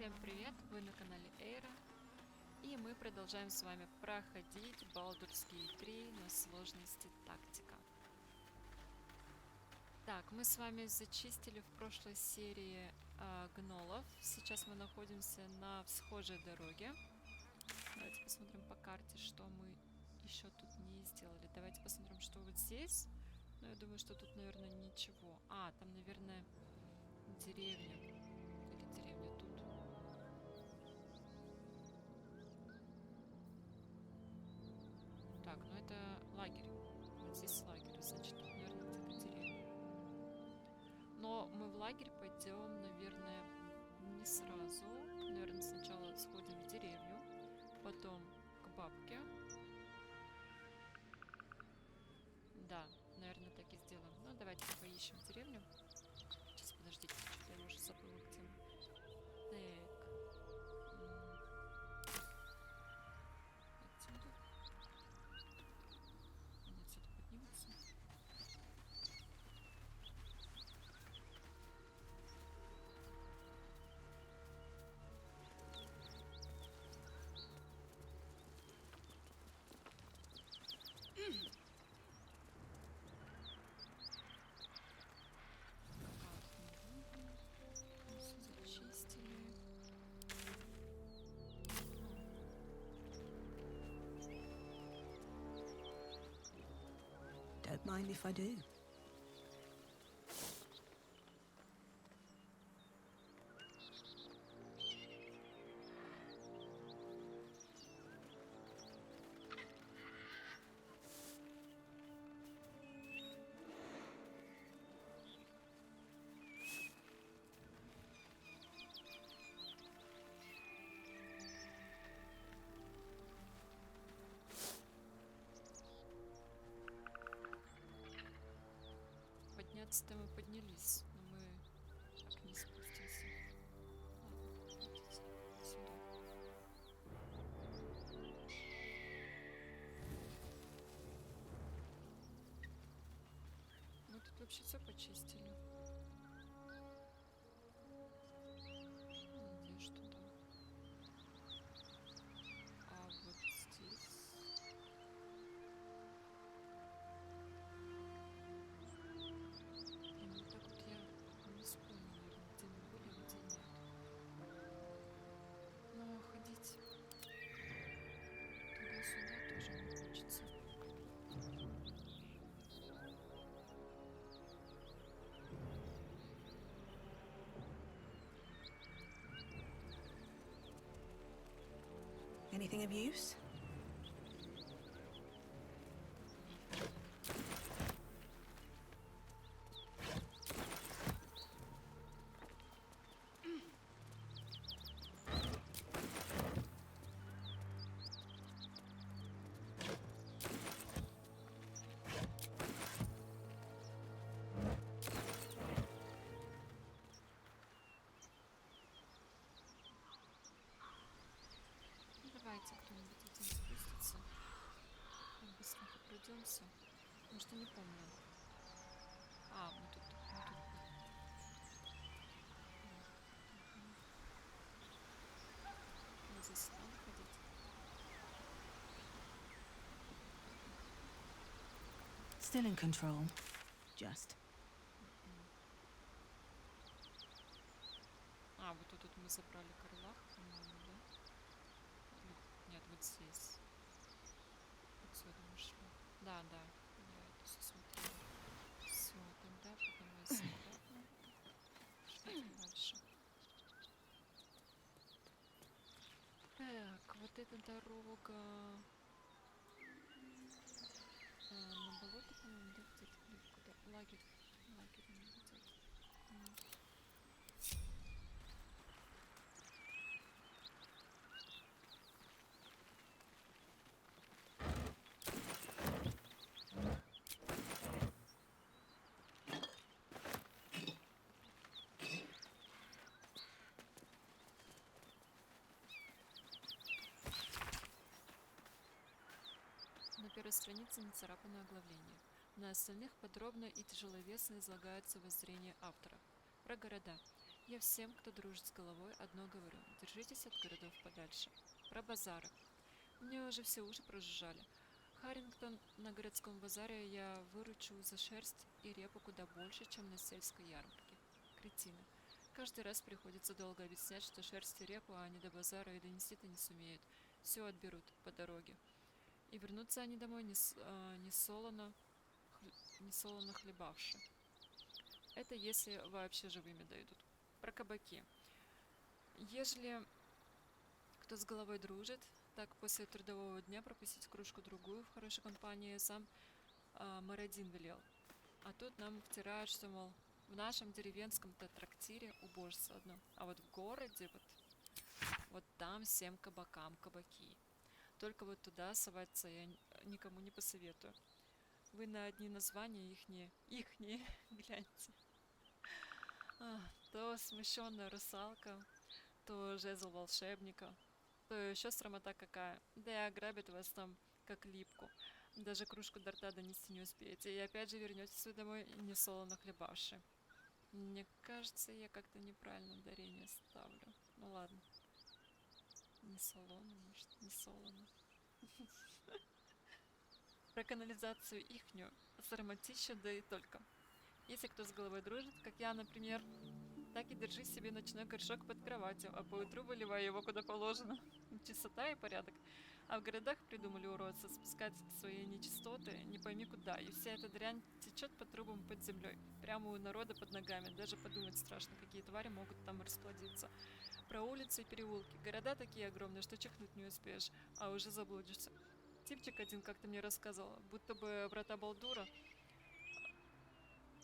Всем привет! Вы на канале Эйра, и мы продолжаем с вами проходить Балдурские 3 на сложности Тактика. Так, мы с вами зачистили в прошлой серии гнолов. Сейчас мы находимся на всхожей дороге. Давайте посмотрим по карте, что мы еще тут не сделали. Давайте посмотрим, что вот здесь. Ну, я думаю, что тут, наверное, ничего. А, там, наверное, деревня. Или деревня тут. Так, ну это лагерь. Вот здесь лагерь, значит, тут, наверное, где-то деревня. Но мы в лагерь пойдем, наверное, не сразу. Наверное, сначала сходим в деревню, потом к бабке. Да, наверное, так и сделаем. Ну, давайте поищем деревню. Сейчас, подождите, что-то я уже забыла, где мы. Так. Отсюда. Они отсюда поднимутся. Зачистили. Don't mind if I do. Подняться-то мы поднялись, но мы так не спустимся. Ладно, идите сюда. Мы тут вообще все почистили. Надеюсь, что да. А вот здесь... Так вот я не вспомню, наверное, где мы были, а где нет. Но ходить туда-сюда тоже не хочется. Anything of use? Давайте кто-нибудь один спустится. Мы быстренько пройдемся. Потому что не помню. А, мы тут мы здесь сюда выходить. Still in control. Just. А, вот тут мы забрали крылах, по-моему, да? Нет, вот здесь. Отсюда мы шли. Да, я это все смотрела. Все, тогда поднимайся обратно. Что дальше? Так, вот эта дорога на болото, по-моему, да, где-то, или куда? Лагерь где-то. На первой странице нацарапано оглавление. На остальных подробно и тяжеловесно излагаются воззрения автора. Про города. Я всем, кто дружит с головой, одно говорю. Держитесь от городов подальше. Про базары. Мне уже все уши прожужжали. Харрингтон на городском базаре я выручу за шерсть и репу куда больше, чем на сельской ярмарке. Кретины. Каждый раз приходится долго объяснять, что шерсть и репу они до базара и донести-то не сумеют. Все отберут по дороге. И вернутся они домой не солоно хлебавши. Это если вообще живыми дойдут. Про кабаки. Ежели кто с головой дружит, так после трудового дня пропустить кружку-другую в хорошей компании сам Мародин велел. А тут нам втирают, что, мол, в нашем деревенском-то трактире убожество одно. А вот в городе, вот там всем кабакам кабаки. Только вот туда соваться я никому не посоветую. Вы на одни названия ихние гляньте. То смущенная русалка, то жезл волшебника, то еще срамота какая. Да и ограбит вас там, как липку. Даже кружку до рта донести не успеете. И опять же вернетесь вы домой не солоно хлебавши. Мне кажется, я как-то неправильно ударение ставлю. Ну ладно. Не солоно, может, не солоно. Про канализацию ихнюю. Сароматища, да и только. Если кто с головой дружит, как я, например, так и держи себе ночной горшок под кроватью, а поутру выливай его куда положено. Чистота и порядок. А в городах придумали уродцы спускать свои нечистоты не пойми куда, и вся эта дрянь течет по трубам под землей, прямо у народа под ногами. Даже подумать страшно, какие твари могут там расплодиться. Про улицы и переулки. Города такие огромные, что чихнуть не успеешь, а уже заблудишься. Типчик один как-то мне рассказывал, будто бы врата Балдура...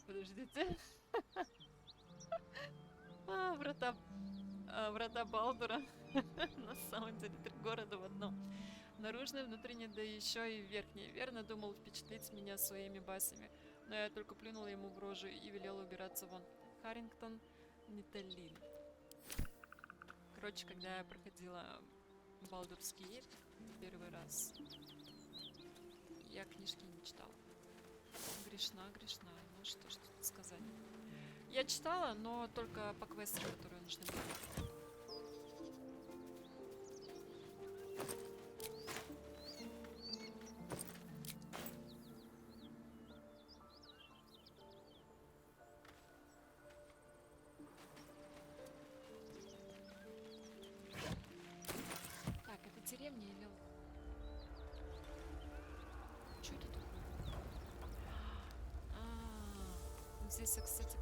Подождите. Врата Балдура. На самом деле 3 города в одном. Наружный, внутренний, да еще и верхний. Верно думал впечатлить меня своими баснями. Но я только плюнула ему в рожу и велела убираться вон. Харрингтон, Ниталин. Короче, когда я проходила Балдурский первый раз, я книжки не читала. Грешна. Ну что ж тут сказать. Я читала, но только по квестам, которые нужны были. Так, это деревня или... Что это такое? Здесь я, кстати, в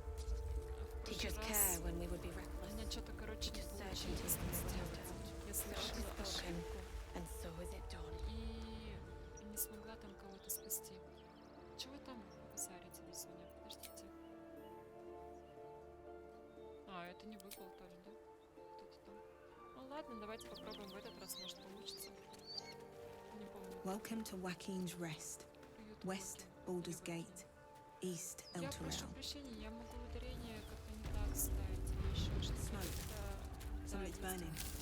прошлый раз... У меня что-то, короче, не получилось сделать. Я совершила ошибку. И не смогла там кого-то спасти. Чего там базарите без меня? Подождите. Это не выпал тоже, да? Кто-то там. Ну ладно, давайте попробуем в этот раз, может получится. Не помню. Welcome to Wokin's Rest. Приют West, Вокин. Baldur's Gate. East, Я прошу Elturel. прощения, я могу ударение как-то не так ставить или еще что-то. Smoke. Да, Something's есть burning. такое.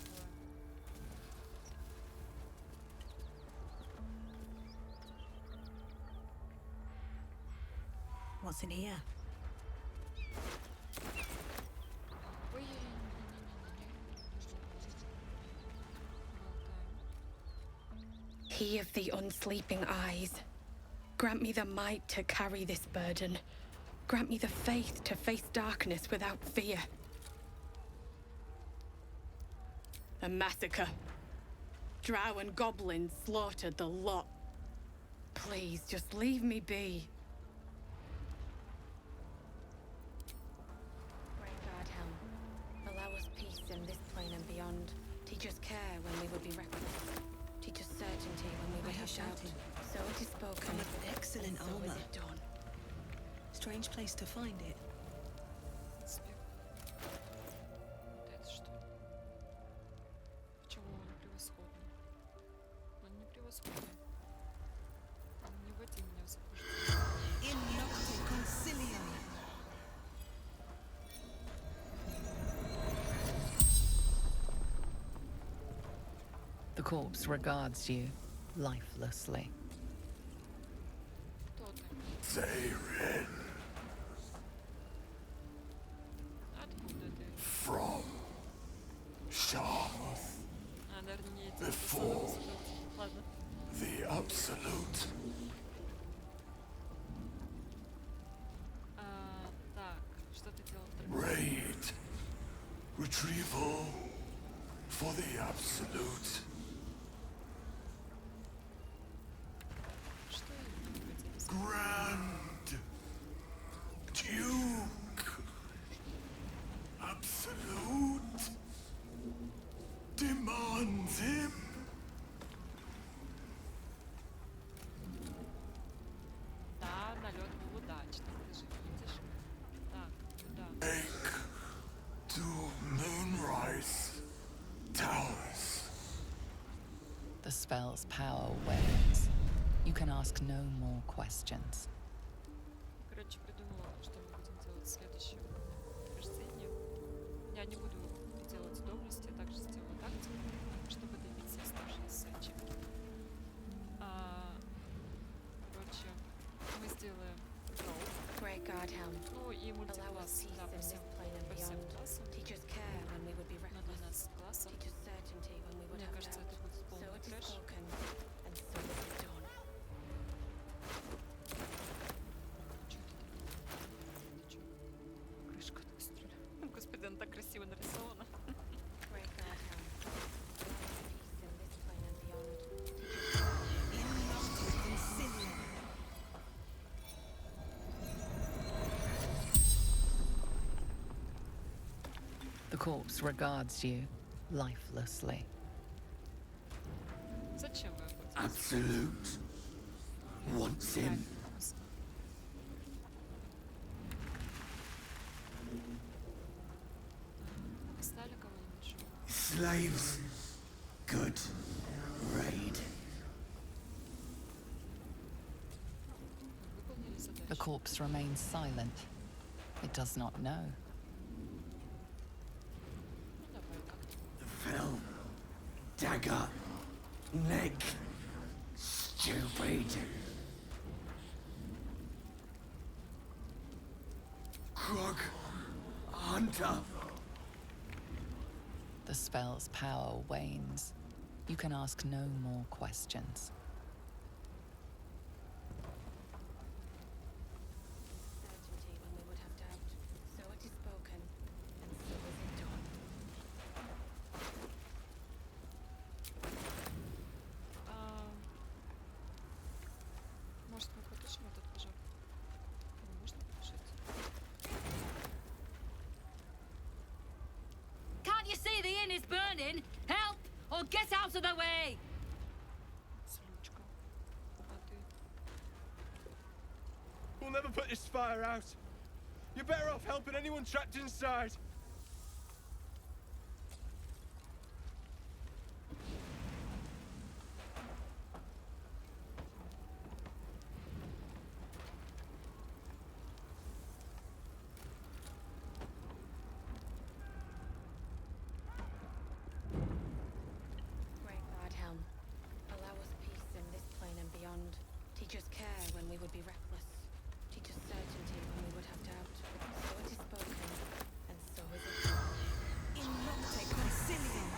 What's in here? Ой, болтаем. He of the unsleeping eyes, grant me the might to carry this burden. Grant me the faith to face darkness without fear. A massacre. Drow and goblins slaughtered the lot. Please, just leave me be. Great God, Helm, allow us peace in this plane and beyond. Teach us care when we would be reckless. Teach us certainty when we I would hear have doubt. shouting. So it is spoken. Some of excellent and so armor. is it done. Strange place to find it. Успех. Вот это что? Почему он превосходный? Он не превосходный. Он не вводи меня в заблуждение. In nocte concilium. The corpse regards you lifelessly. Кто ты? Therein, Откуда ты? retrieval for the absolute. Что именно хотели сказать? Grand Duke. Absolute demands him. Да, налет был удачным, ты же видишь. Так, куда? Take to Moonrise Towers. The spell's power wanes. You can ask no more questions. Короче, придумала, что мы будем делать следующее прохождение. Я не буду делать доблести, я также сделаю тактику, чтобы добиться оставшиеся ачивки. Короче, мы сделаем гроу. Great God Helm, Ну и allow us мультикласс, peace да, in this plane and по всем beyond. классам. Teach us care when we would be На reckless. 12 классов. Teach us certainty when we would Мне have кажется, doubt. это будет So полный it is трэш. spoken, and so is it done. Чё это такое? Ты чё? Крышка так стреляет. Господи, она так красиво нарисована. Great God Helm, allow us peace in this plane and beyond. Teach us Concilium. The corpse regards you lifelessly. Зачем вы охотитесь? Absolute wants him. Стали кого-нибудь живого? Slaves. Good raid. Выполнили задачу? The corpse remains silent. It does not know. Ну давай, как-то. The fell dagger. Leg. Stupid. Krog. Hunter. The spell's power wanes. You can ask no more questions. certainty when we would have doubt. So it is spoken, and so is it done. Может, мы потушим этот пожар? Его можно потушить? Can't you see the inn is burning? Help! Or get out of the way! Случка. А ты? We'll never put this fire out. You're better off helping anyone trapped inside. Great God Helm, allow us peace in this plane and beyond. Teach us care when we would be reckless. Teach us certainty when we would have doubt. So it is spoken, and so is it done. In nomte concilium.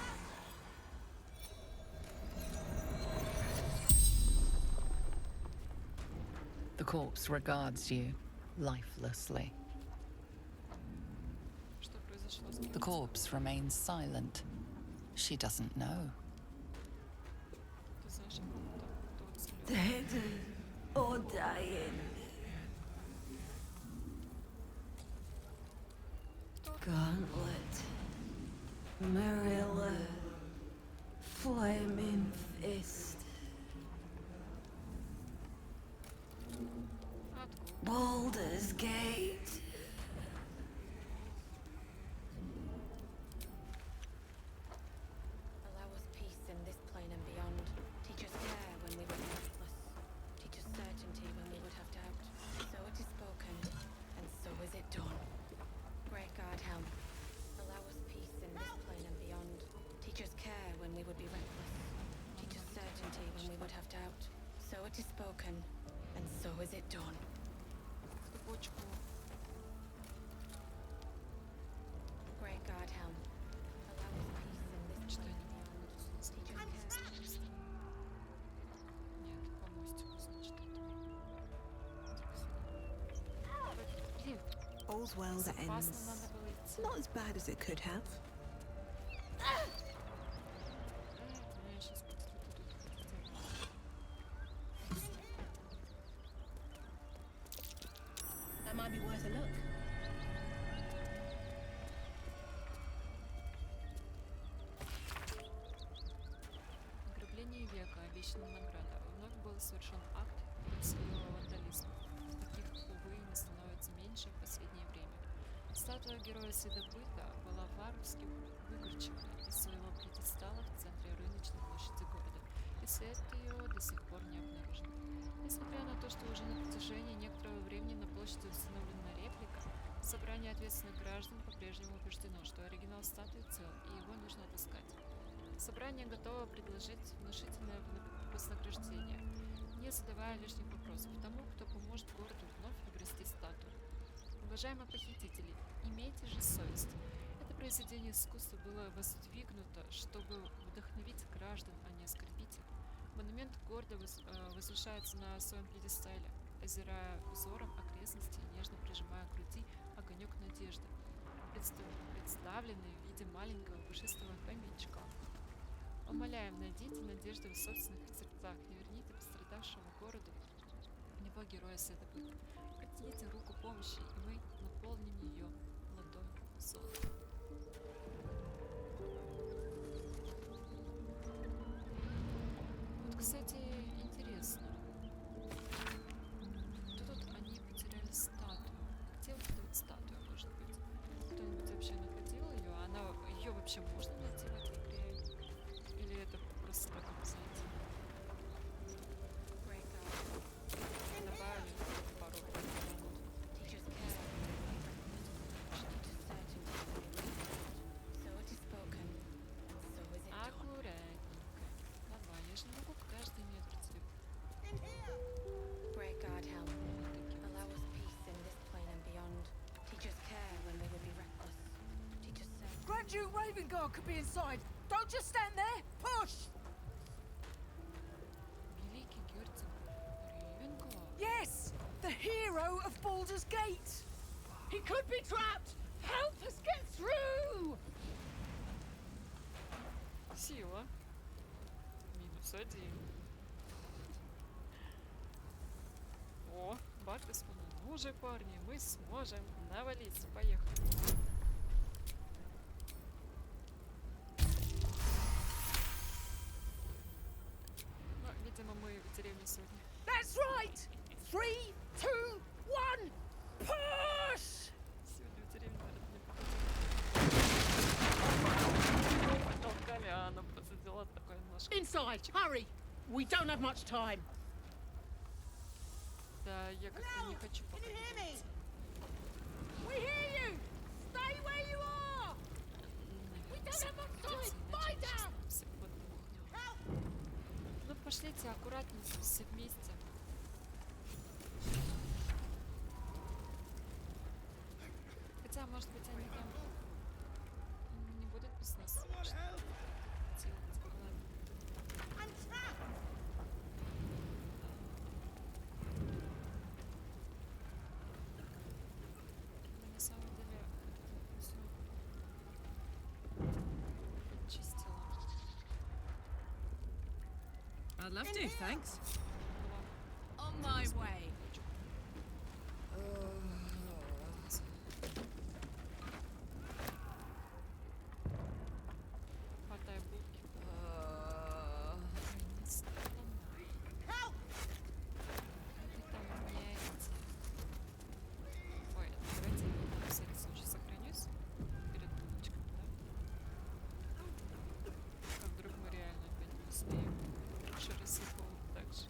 The corpse regards you lifelessly. Что произошло с The corpse remains silent. She doesn't know. Ты знаешь, кто уцелел? Dead or dying. Gauntlet. Marilla. Flaming fist. Откуда? Baldur's Gate. Allow us peace in this plane and beyond. Teach us care when we would be reckless. Teach us certainty when we would have doubt. So it is spoken, and so is it done. Great God Helm, allow us peace in this plane and beyond. Teach us care when we would be reckless. Teach us certainty when we would have doubt. So it is spoken, and so is it done. Цепочку. Great God Helm, allow us peace in this Что plane я and не beyond. могу Teach us care. Нет, по мостику, значит, это. Блин, All's well that опасно ends. надо было идти. Not as bad as it could have. might be worth a look. Ограбление века, обещанная награда. Вновь был совершен акт красивого вандализма. Таких, увы, не становится меньше в последнее время. Статуя героя следопыта была варварски выкорчевана из своего пьедестала в центре рыночной площади города, и след ее до сих пор не обнаружен. Несмотря на то, что уже на протяжении некоторого времени на площади установлена реплика, собрание ответственных граждан по-прежнему убеждено, что оригинал статуи цел, и его нужно отыскать. Собрание готово предложить внушительное вознаграждение, не задавая лишних вопросов тому, кто поможет городу вновь обрести статую. Уважаемые похитители, имейте же совесть. Это произведение искусства было воздвигнуто, чтобы вдохновить граждан, а не оскорбить их. Монумент гордо возвышается на своем пьедестале, озирая взором окрестности и нежно прижимая к груди огонек надежды, представленный в виде маленького пушистого хомячка. Умоляем, найдите надежду в собственных сердцах, не верните пострадавшему городу в него героя следопыта. Протяните руку помощи, и мы наполним ее ладонь золотом. Вот, кстати, интересно. Тут они потеряли статую. Где вот эта вот статуя, может быть? Кто-нибудь вообще находил ее? Ее вообще можно найти в этой игре? Или это просто так обязательно? Добавили пару минут. Teachers care when they were reckless. Teachers certainty when we were lost. So it is spoken, and so is it done. Аккуратненько. Давай, я же не могу каждый метр тебе. Great God, help. Allow us peace in this plane and beyond. Teachers care when they would be reckless. Teachers certainty. Grand Duke Ravengard could be inside. Don't just stand there. Push! Великий герцог Ривенгард. Yes! The hero of Baldur's Gate! He could be trapped! Help us get through! Сила. -1. О, Барт исполнил. Ну же, парни, мы сможем. Навались, поехали. Ну, видимо, мы в деревне сегодня. That's right! 3, 2, 1, push! Сегодня в деревне, наверное, не попадем. Толкали, а она просто дела такое немножко. Inside! Hurry! We don't have much time. Да, я как-то не хочу пока делиться. We hear you! Stay where you are! We don't have much time! Lie down! Все подмухнем. Ну, пошлите аккуратненько, все вместе. Хотя, может быть, они там не будут без нас делать. Ладно. Но на самом деле всё подчистила. I'd love to, thanks. On my way. Хватай булки. Вы там меняете. Ой, давайте я на всякий случай сохранюсь перед булочками, да? А вдруг мы реально опять не успеем. Лучше рассыпал так же.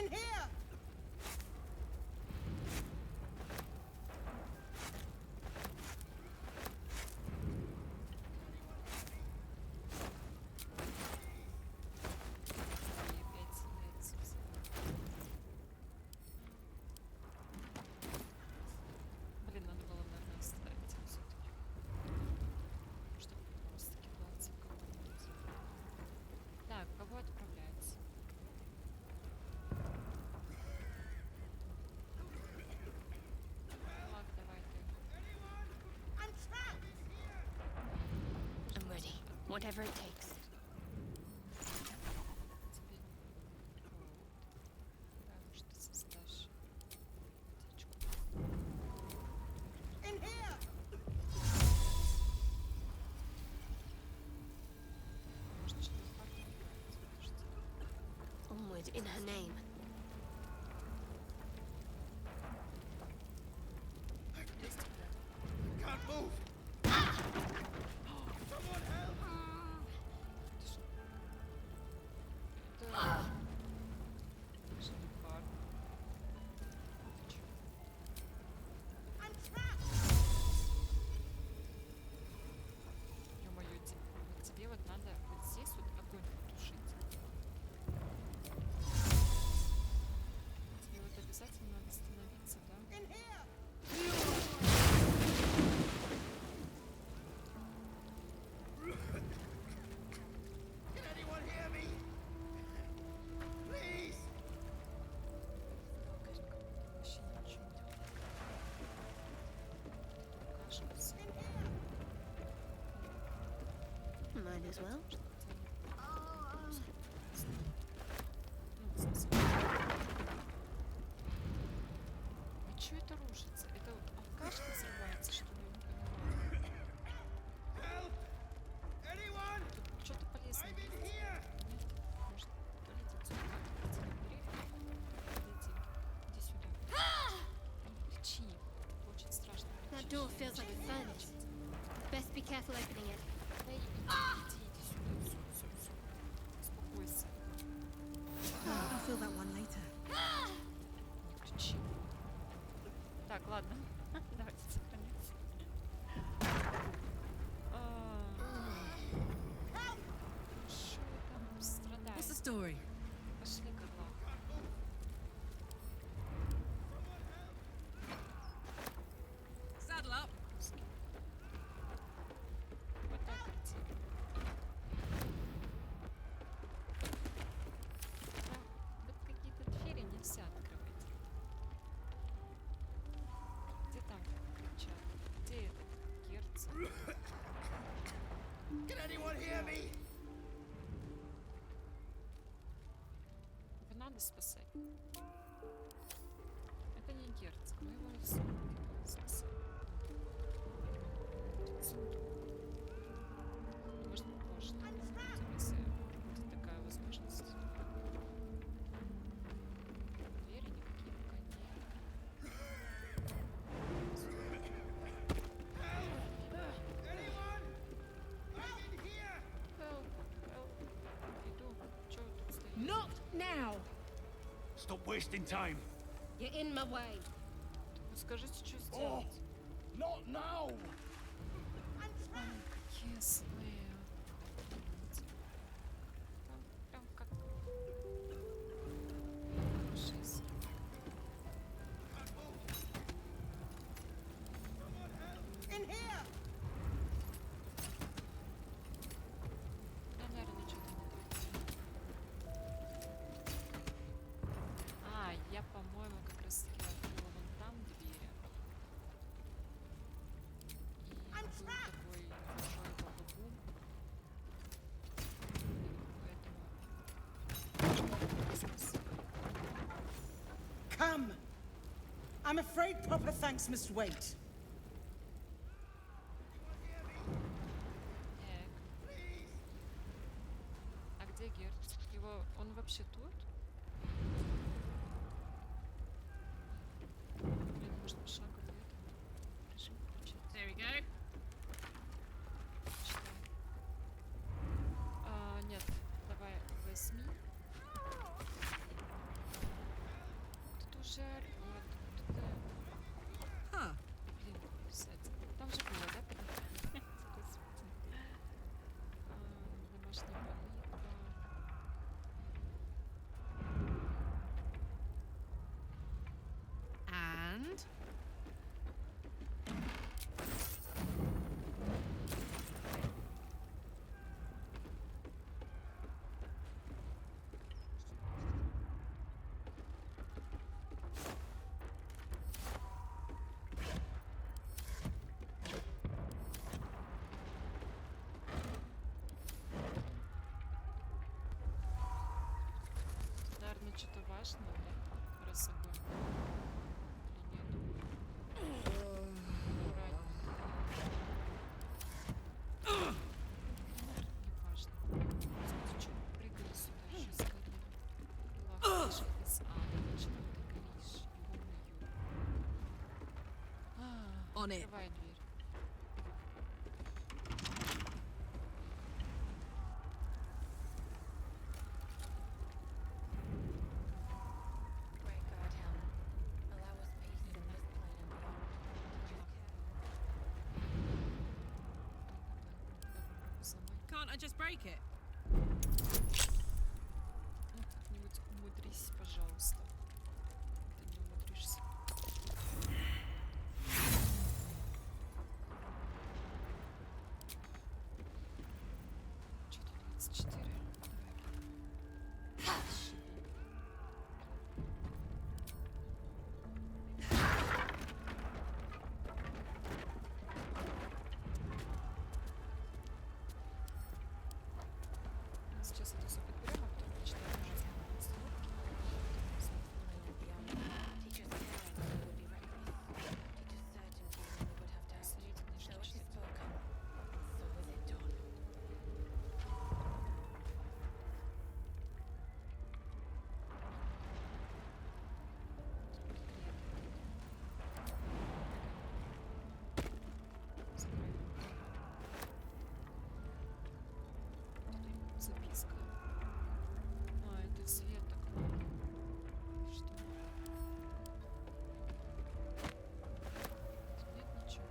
In here! И опять отсутствие. Блин, надо было, наверное, оставить его все-таки. Чтобы просто кидаться в кого-нибудь. Так, кого отправляется? Так, давай ты. I'm trapped! I'm ready. Whatever it takes. Тебе потому что создашь птичку. In here! Может, через карту отправить? Подожди. Onward in her name. Есть тебя? Can't move. Someone help! Ты что? Это... Даже не карта. Ты чё? I'm trapped! Ё-моё, вот тебе вот надо вот здесь вот огонь потушить. Тебе вот обязательно надо становиться, да? In here! Can anyone hear me? Please! Вообще ничего не кажется. Might as well. Ну, в смысле. А чё это рушится? Это вот алкаш называется, что ли? Я не понимаю. Help! Anyone? Тут что-то полезное I'm in есть? here! Нет? Может, полететь сюда? Иди на берег. Подойди. Иди сюда. Не кричи. Это очень страшно. That кричишь. door feels like a Ничего не furnace. получится. Best be careful opening it. Да иди сюда. Всё. Успокойся. I'll feel that one later. Не кричи. Так, ладно. Давайте сохраняться. Что там страдает? What's the story? Пошли к оглаву. Saddle up. Вот так картина. Вот какие-то двери нельзя открывать. Где там кричат? Где этот герцог? Can anyone hear me? Его надо спасать. Это не герцог, но его и все надо спасать. Сундук. Может, позже тогда будем, если будет такая возможность. Двери никакие пока нет. Anyone? I'm in here! Help, help. Иду. Чё вы тут стоите? Not now! Stop wasting time. You're in my way. Ну скажите, что сделать? Not now! Ой, какие злые. Прям как... Жизнь. In here! Я, наверное, что-то не так. А, я, по-моему, как раз таки открыла вон там двери. И был такой большой бабабум. Поэтому... Come! I'm afraid proper thanks must wait. Так. А где Герц? Его... Он вообще тут? Блин, может, пошагово это? Режим включить. There we go. Читай. Нет, давай возьми. что-то важное, да? Раз огонь. Или нет? Аккуратнее. Неважно. Господи, чё прыгали сюда, еще сгорели. Лах, ты же почему ты горишь? Ё-моё. On it. Открывай дверь. Great God, Helm. Allow us peace in this plane and beyond. Teach us care. Can't I just break it? Ну, как-нибудь умудрись, пожалуйста. Ты не умудришься. Что-то 24. Давай. Шиби. Мы сейчас это все подберем, а потом почитаем уже основные установки. Teach us care when we would be reckless. Teach us certainty when we would have doubt. Посмотрите книжки So it is читать. spoken, and so is it done. Записка. А, это Света. Что? Тут нет ничего.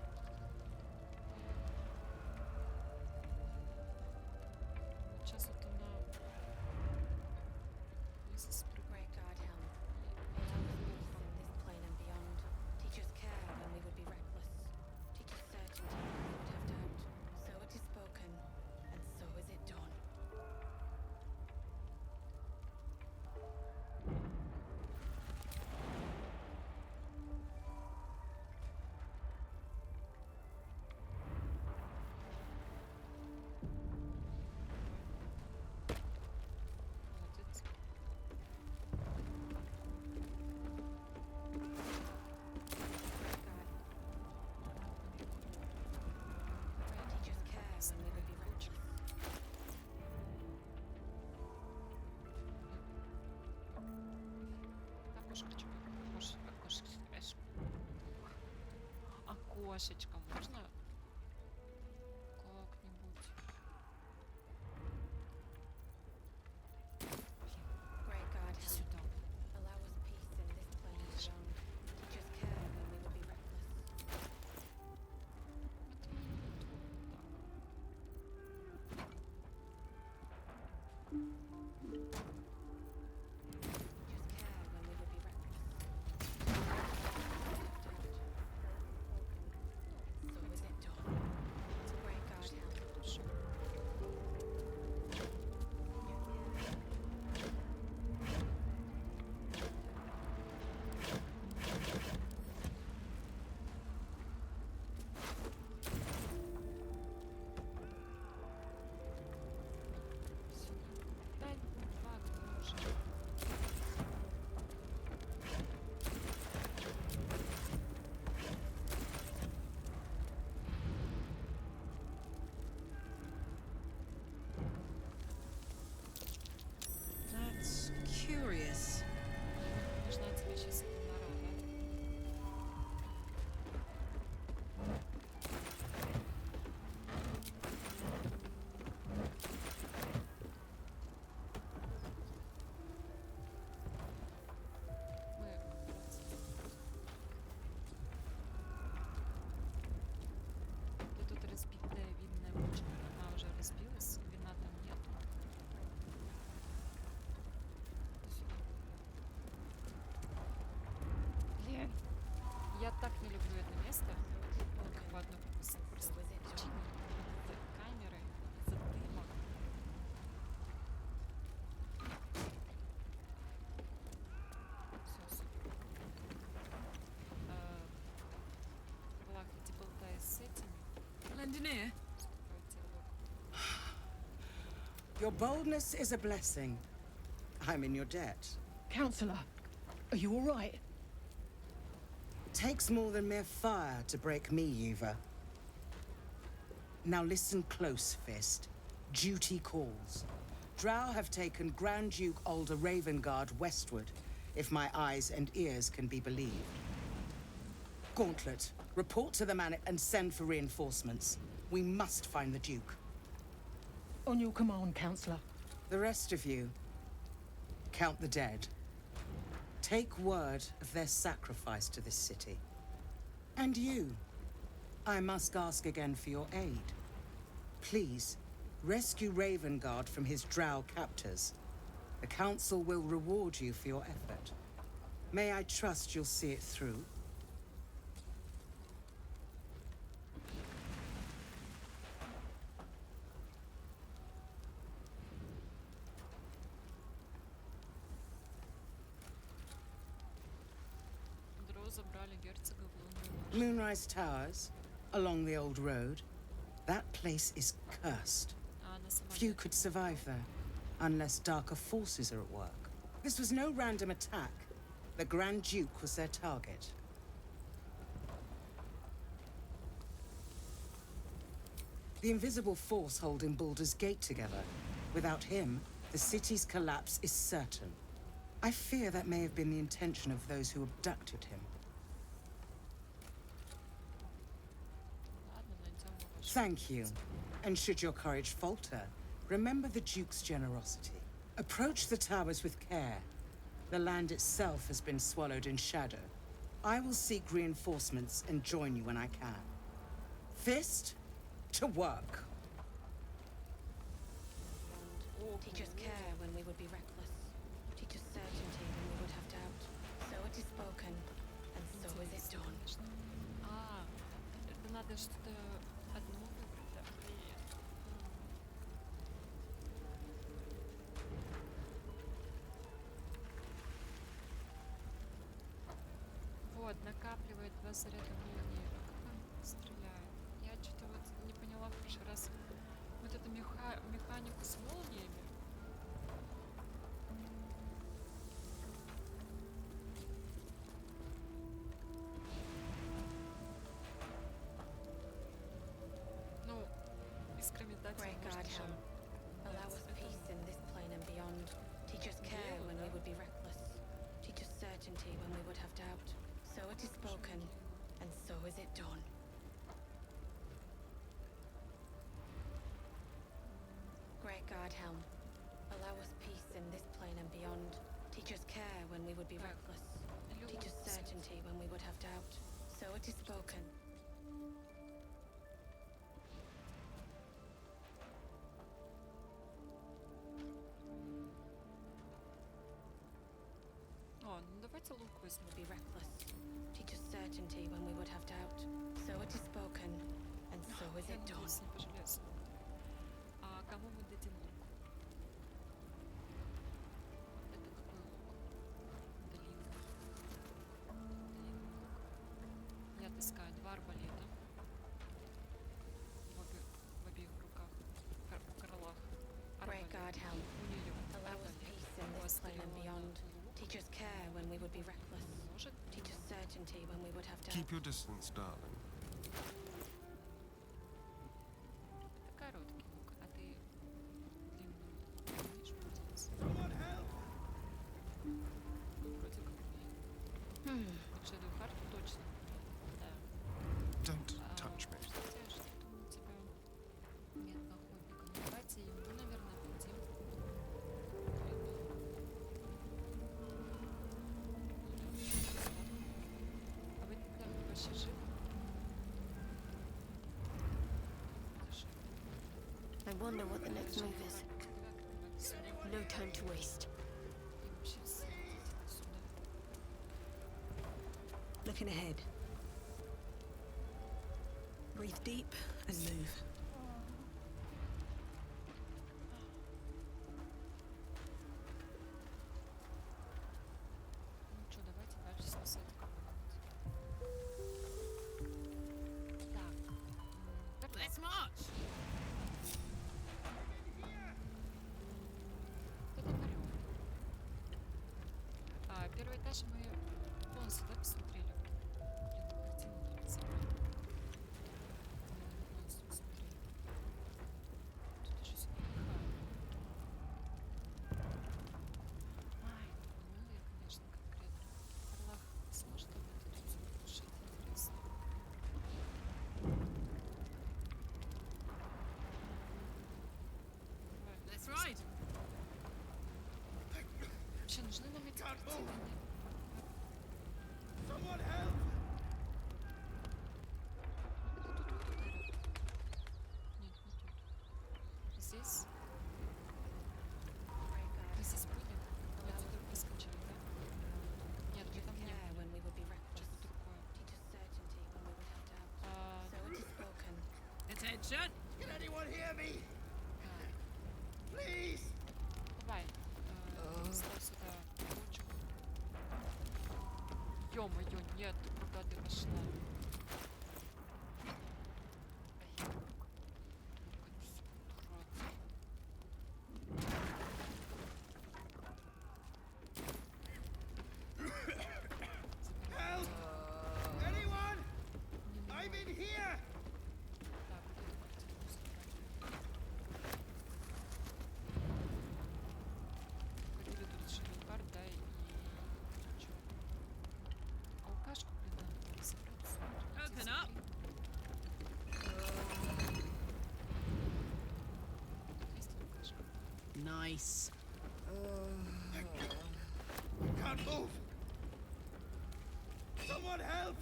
Сейчас вот она... Если спрыгнуть. Great God, Helm. Allow us peace in this plane and beyond. Teach us care when we would be reckless. Teach us certainty when we would have doubt. So it is spoken, and so is it done. Молодец. Teach us care when we would be reckless. Окошечко. Окошечко. Окошечко можно? Как-нибудь. Great God, Иди Helm. сюда. Allow us peace in this plane and beyond. Teach us care when we would be reckless. Teach us care when we would be reckless. So is it done. Great God, Helm. Дай два огня уже. That's curious. Нужна тебе сейчас нора, да? Мы... Да тут разбитая винная бочка. Она уже разбилась, вина там нету. Иди сюда. Блин. Я так не люблю это место. Ну, как по одной просто причине. Из-за камеры, из-за дыма. Все, супер. Влад, иди болтай с этими. Engineer? Скупай диалог. Your boldness is a blessing. I'm in your debt. Counselor, are you all right? Takes more than mere fire to break me, Yuva. Now listen close, Fist. Duty calls. Drow have taken Grand Duke Alder Ravengard westward, if my eyes and ears can be believed. Gauntlet, report to the Manet and send for reinforcements. We must find the Duke. On your command, Counselor. The rest of you, count the dead. Take word of their sacrifice to this city. And you, I must ask again for your aid. Please, rescue Ravengard from his drow captors. The Council will reward you for your effort. May I trust you'll see it through? Дро забрали герцога в лунную башню. Moonrise Towers, along the old road. That place is cursed. А на самом Few деле could survive there, unless darker forces are at work. This was no random attack. The Grand Duke was their target. The invisible force holding Baldur's Gate together. Without him, the city's collapse is certain. I fear that may have been the intention of those who abducted him. ладно, найдем его. Thank you. And should your courage falter, remember the Duke's generosity. Approach the towers with care. The land itself has been swallowed in shadow. I will seek reinforcements and join you when I can. Fist, to work. Teach us care when we would be reckless. Teach us certainty when we would have doubt. So it is spoken, and so is it done. Конечно. А, это надо что-то одно выбрать, да? Блин. Вот, накапливает 2 заряда молнии. А как он стреляет? Я что-то вот не поняла в прошлый раз. Вот эту механику с молниями. Ну, искрами дать Great может God, же. Helm, allow us peace in this plane and beyond. Teach us care when we would be reckless. Teach us certainty when we would have doubt. So it is spoken, and so is it done. Great God, Helm, allow us peace in this plane and beyond. Teach us care when we would be reckless. Teach us certainty when we would have doubt. So it is spoken. О, ну давайте лук возьмем. Be reckless. Teach us certainty when we would have doubt. So it is spoken, and so is Я it done. надеюсь, не пожалею слуг. А кому мы дадим лук? Это какой лук? Длинный. Длинный лук. Я таскаю 2 арбалета. В обеих руках. В горлах. Great Арбалет. God, Helm, У нее allow us арбалет. peace in У this вас plane and стрела, beyond. лук. Teach us care when we would be reckless. Может, Teach us certainty when we would have doubt. Keep your distance, darling. это короткий лук, а ты длинный лук умеешь пользоваться? Вроде как умею. Shadowheart точно. Да. Don't А, touch me. кстати, что там у тебя нет охотника? Ну, давайте ему, наверное, дадим. А вы там вообще живы? Подожди. I wonder what the next move is. No time to waste. И вообще все сюда. Looking ahead. Breathe deep and move. Ну что, давайте дальше спасать кого-нибудь. Так. Let's march! Кто там орёт? Даже мы полностью, да, посмотрели? Блин, картину надо забрать. Полностью посмотрели. Тут еще запихаю. Ай, ну я, конечно, конкретно. Орлах сможет об этом тут заглушить, интересно. Let's ride. Вообще нужны нам эти картины? Someone help! Кто тут орёт? Нет, не тут. Здесь? Мы здесь были? Мы отсюда выскочили, да? Нет, мы там не Care были. when we would be reckless. Что-то другое. Teach us certainty when we would have doubt. So it is spoken. Attention. Can anyone hear me? Please! Давай. Ставь сюда ручку. Ё-моё, нет, куда ты пошла? Help! Anyone? I'm in here! Так, вот эту картину забрали. Ходили тут решили карт, да, и чё? Алкашку, блин, надо было собрать. Open up. Есть алкашка? Nice. Can't move! Someone help!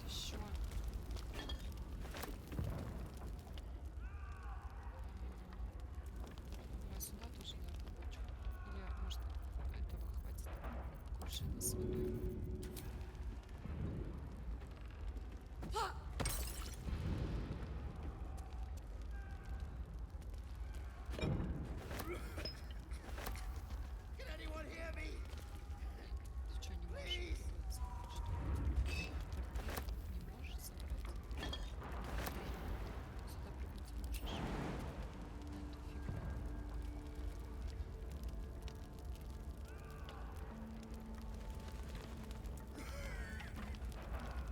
Еще. Сюда тоже, наверное, бочку. Или, может, этого хватит. Кувшина с водой. Can anyone hear me? Ты что, не можешь Please! забрать, что ли? Не можешь забрать? Сюда прыгнуть можешь? На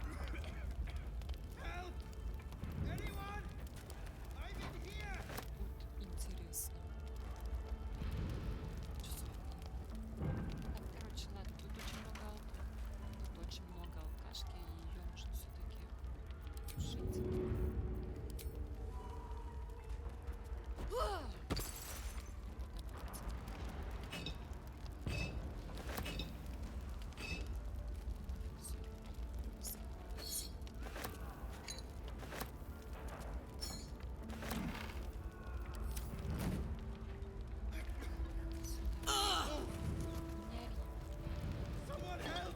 эту фигню. Help! Anyone? I'm in here! Вот интересно. Чё за огонь? Так, короче, ладно, тут очень много алкашки, и ее нужно все-таки тушить. Someone help!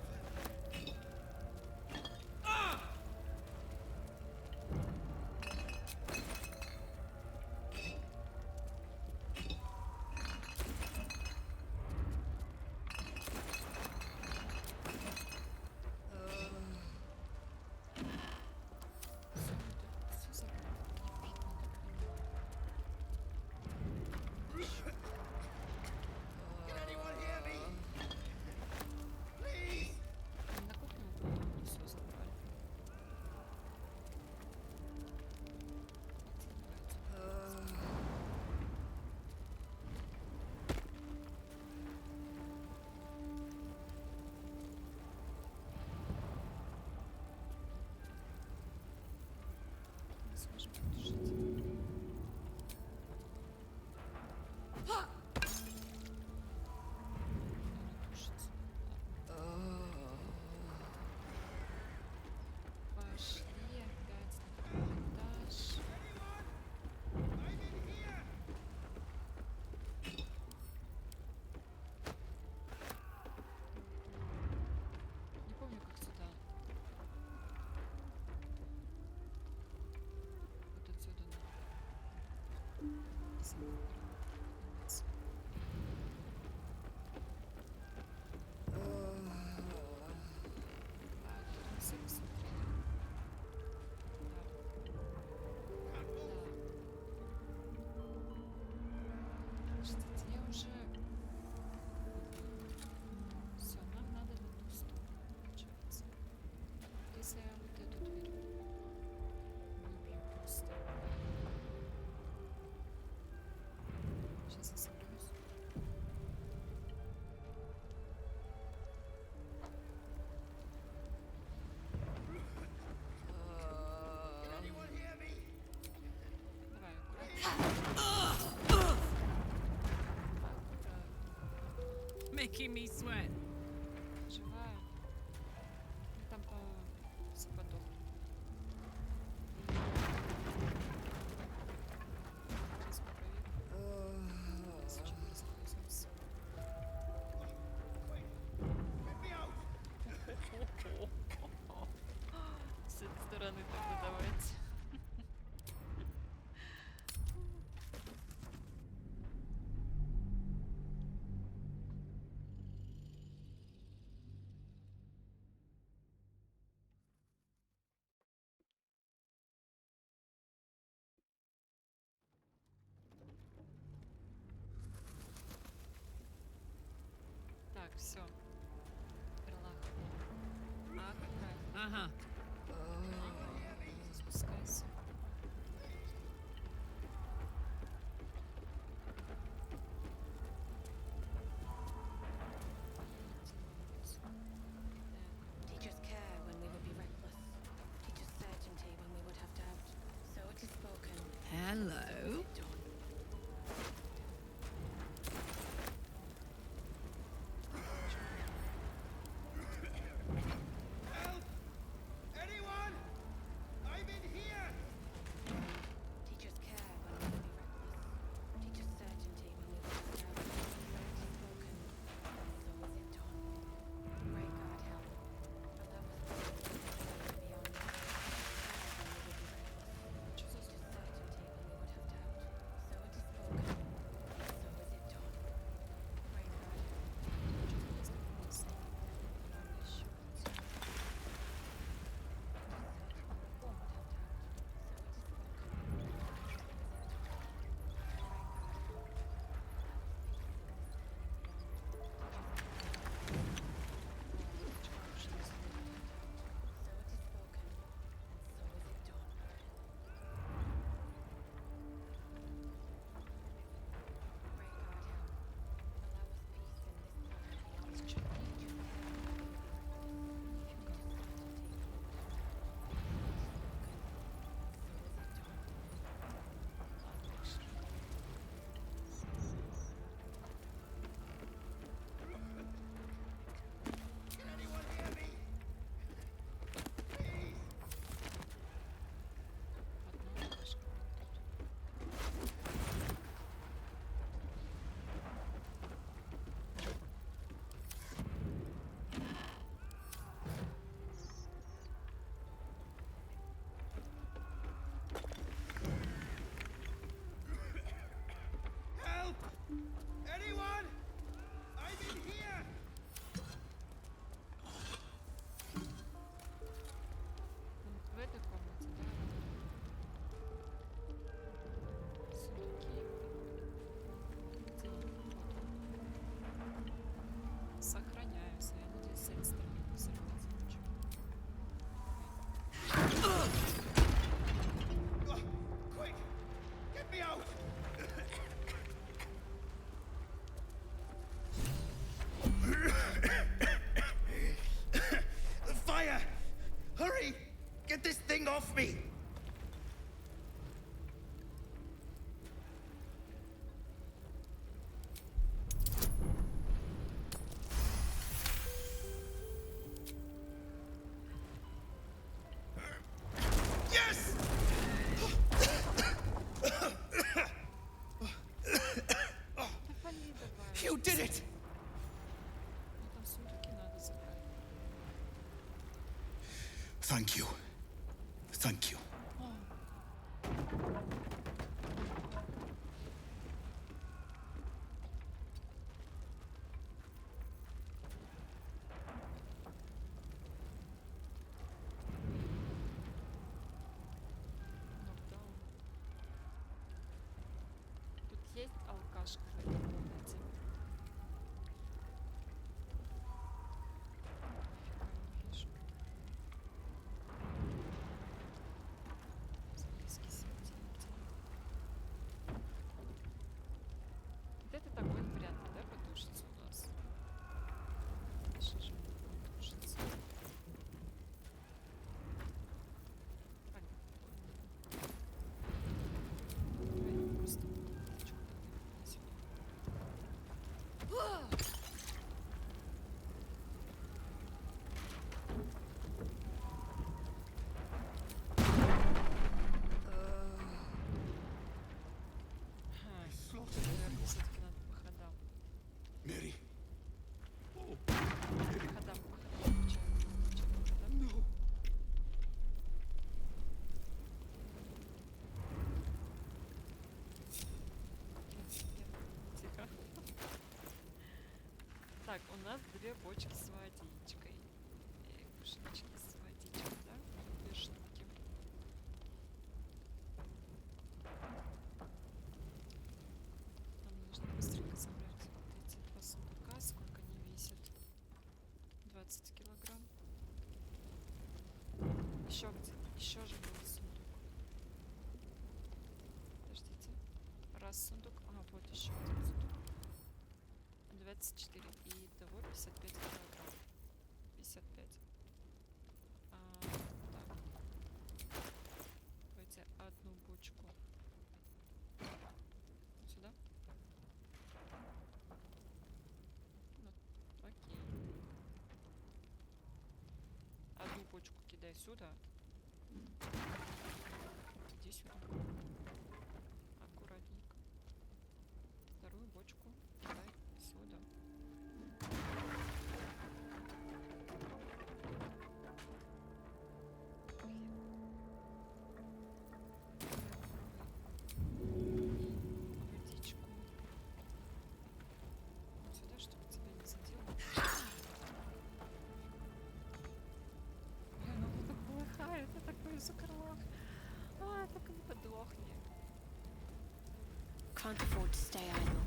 Can anyone hear me? Please! На кухню, по-моему, все забрали. Мы сможем потушить. Тушится. Пошли опять на второй этаж. I'm in here! Не помню, как сюда. Вот отсюда надо. Подниматься. А, тут мы все посмотрели. Да. Да. making me sweat. Живая. Ну, там, по-моему, все подохло. Сейчас мы проверим. С чем распользуемся. С этой стороны тогда давайте. Так, все. Перла. Аккуратно. Ага. Спускайся. Teachers care when we would be reckless. Teachers certainty when we would have doubt. So it is spoken. Hello. Done. Help! Anyone? I'm in here! Teachers care when we would be reckless. Teachers certainty when we would have doubt. So it is spoken. So is it done. Great God help. Allow us to see beyond. Care when we would be reckless. Teachers certainty when we would have doubt. So it is spoken. So is it done. Great God help. Help! Anyone? I'm in here! В этой комнате, да? Сундуки. Где они? Сохраняются. Я надеюсь, с этой стороны не взорвется ничего. Quick! Get me out! The fire! Hurry! Get this thing off me! Yes! Да вали давай. You did it! Ну там сундуки надо забрать. Thank you. Thank you. Нокдаун. Тут есть алкашка в этой комнате? Нифига не вижу. Записки светите. Вот это такой вряд ли, да, потушится у нас? Конечно же, потушится. Понятно. Давайте просто бутылочку наливаем сюда. Так, у нас 2 бочки с водичкой. И бушечки с водичкой, да? 2 штуки. Нам нужно быстренько собрать вот эти 2 сундука. Сколько они весят? 20 килограмм. Еще где? Еще же был сундук. Подождите. Раз сундук. А, вот еще один сундук. 24. И итого 55 килограмм. 55. Так. Давайте одну бочку сюда. Ну, окей. Одну бочку кидай сюда. Иди сюда. Аккуратненько. Вторую бочку кидай сюда. Водичку. Вот сюда, чтобы тебя не задело. Блин, он так полыхает, я такой закрыла. А, так и не подохни. Can't afford to stay idle.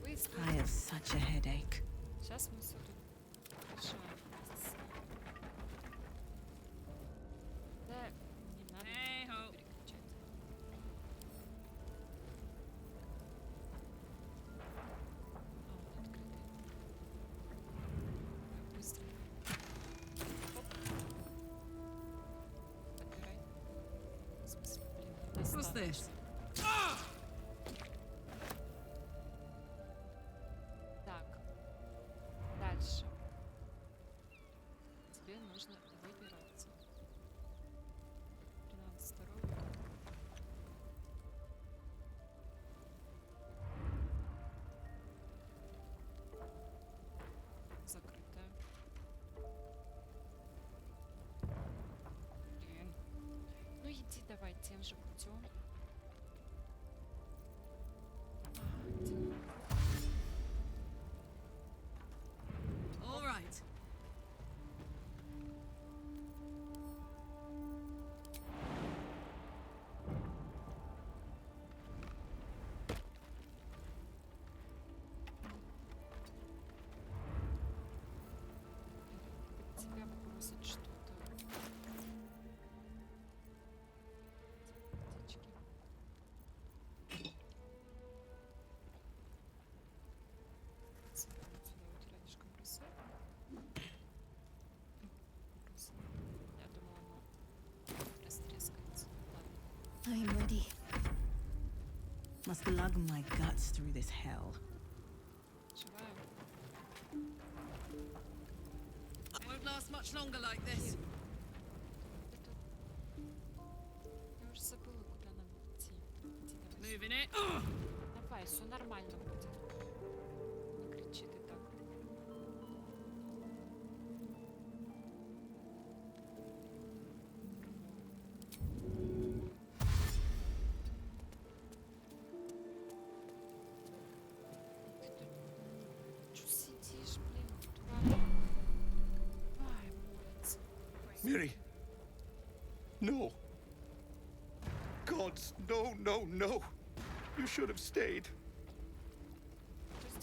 Быстро. I have such a headache. Сейчас мы все тут решаем вместе с ней. Да, не надо Эй-хо. переключать. А, он открытый. Быстро. Оп. Подбирай. В смысле, блин, не достанешь. Так. Дальше. Тебе нужно выбираться. 13-й ролик. Закрытая. Блин. Ну иди давай тем же путем. All right. Тебя просят что-то. Птички. Себя вот сюда вот рядышком бросай. Бросай. Я думала, оно растрескается. Ладно. I'm ready. Must lug my guts through this hell. Живая. It won't last much longer like this. Это... Я уже забыла, куда нам идти. Иди давай. Moving it. Давай, все нормально будет. Не кричи ты так. Чё сидишь, блин, дурак? Ай, молится. Miri. No. Gods, no, no, no. You should have stayed.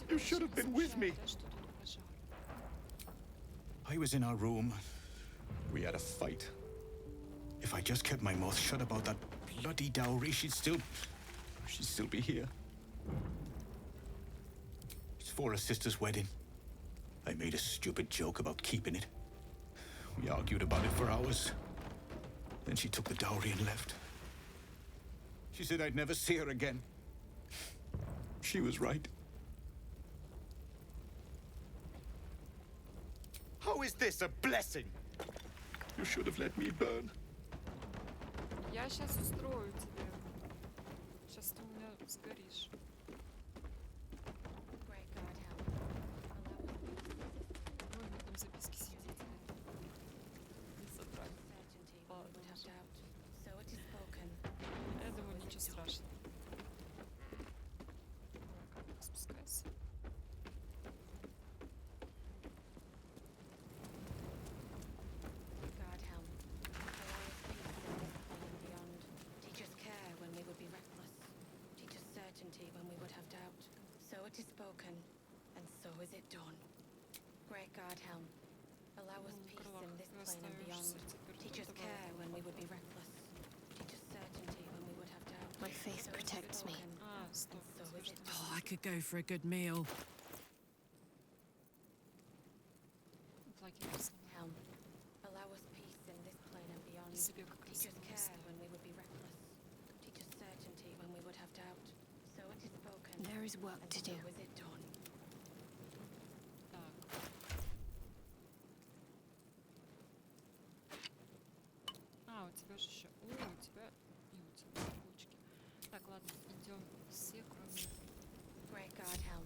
You should have been with me. Да, что тут пожар? I was in our room. We had a fight. If I just kept my mouth shut about that bloody dowry, she'd still be here. It's for her sister's wedding. I made a stupid joke about keeping it. We argued about it for hours. Then she took the dowry and left. She said I'd never see her again. She was right. How is this a blessing? You should have let me burn. Я сейчас устрою тебе. Сейчас ты у меня сгоришь. Great God, help. Allow us Ой, у меня там записки свидетелей. Не собрали. certainty when we Ладно, would have уже. doubt. So it is spoken. Я думаю, ничего страшного. Как спускайся. spoken, and so is it done. Great God, Helm, allow us peace in this plane and beyond. Teach us care when we would be reckless. Teach us certainty when we would have doubt. My faith So it is protects me. spoken, and so is it done. Oh, I could go for a good meal. Helm, allow us peace in this plane and beyond. Себе как раз Teach us care интересно. when we would be reckless. Teach us certainty when we would have doubt. So it is spoken, There is work and to so do. is it done. Так. А, у тебя же еще... О, у тебя... И у тебя ручки. Так, ладно, идем все, кроме... Great God, Helm,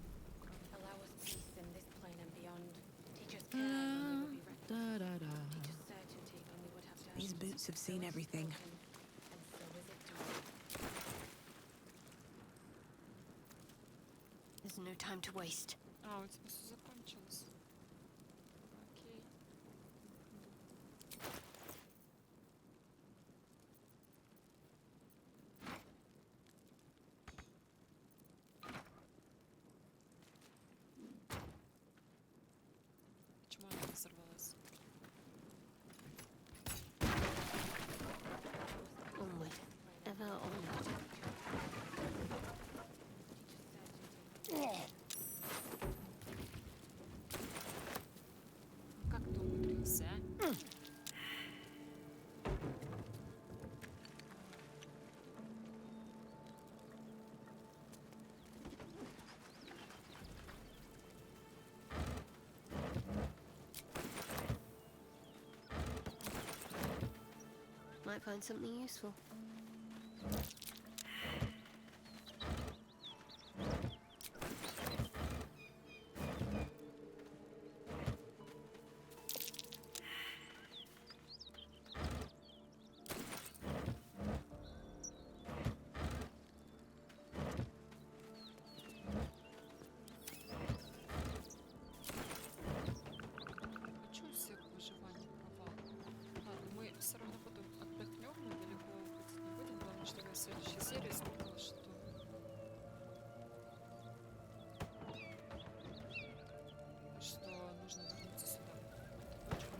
allow us peace in this plane and beyond. Teach us care when we would be reckless. Teach us certainty when we would have doubt. These boots have So seen it is everything. spoken, and so is it done. There's no time to waste. А, у тебя все закончилось. Окей. Почему она не взорвалась? Onward. Ever onward. Как ты умудрился, а? Might find something useful. Почему у всех выживание провал? Ладно, мы все равно потом отдохнем, мы далеко уходить не будем. Главное, чтобы я в следующей серии вспомнила, что нужно вернуться сюда. в эту точку.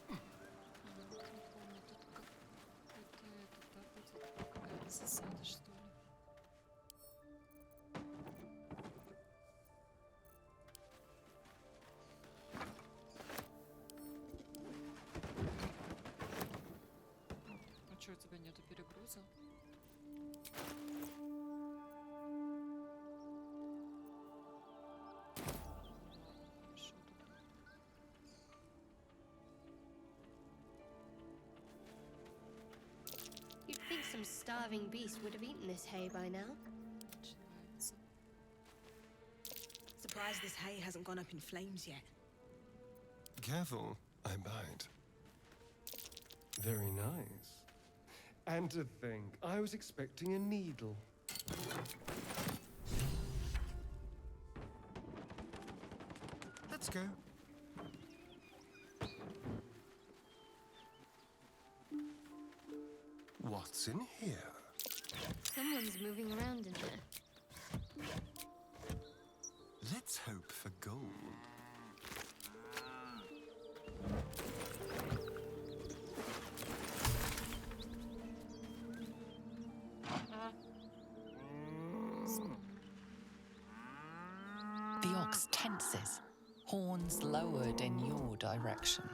Не помню, тут какой-то этот, да, будет какая-то засада, что ли. А что, у тебя нету перегруза? Ладно, хорошо тогда. You'd think some starving beast would have eaten this hay by now. Начинается. Surprised this hay hasn't gone up in flames yet. Careful, I bite. Very nice. And to think, I was expecting a needle. Let's go. What's in here? Someone's moving around in there. Let's hope for gold. А, The ox tenses, horns lowered in your direction.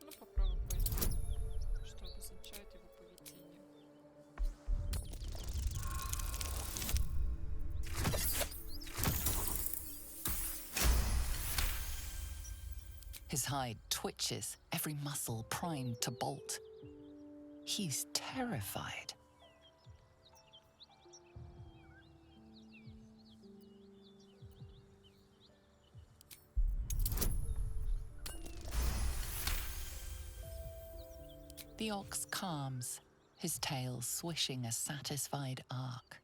ну попробуем поймем, что обозначает его поведение. His hide twitches, every muscle primed to bolt. He's terrified. The ox calms, his tail swishing a satisfied arc.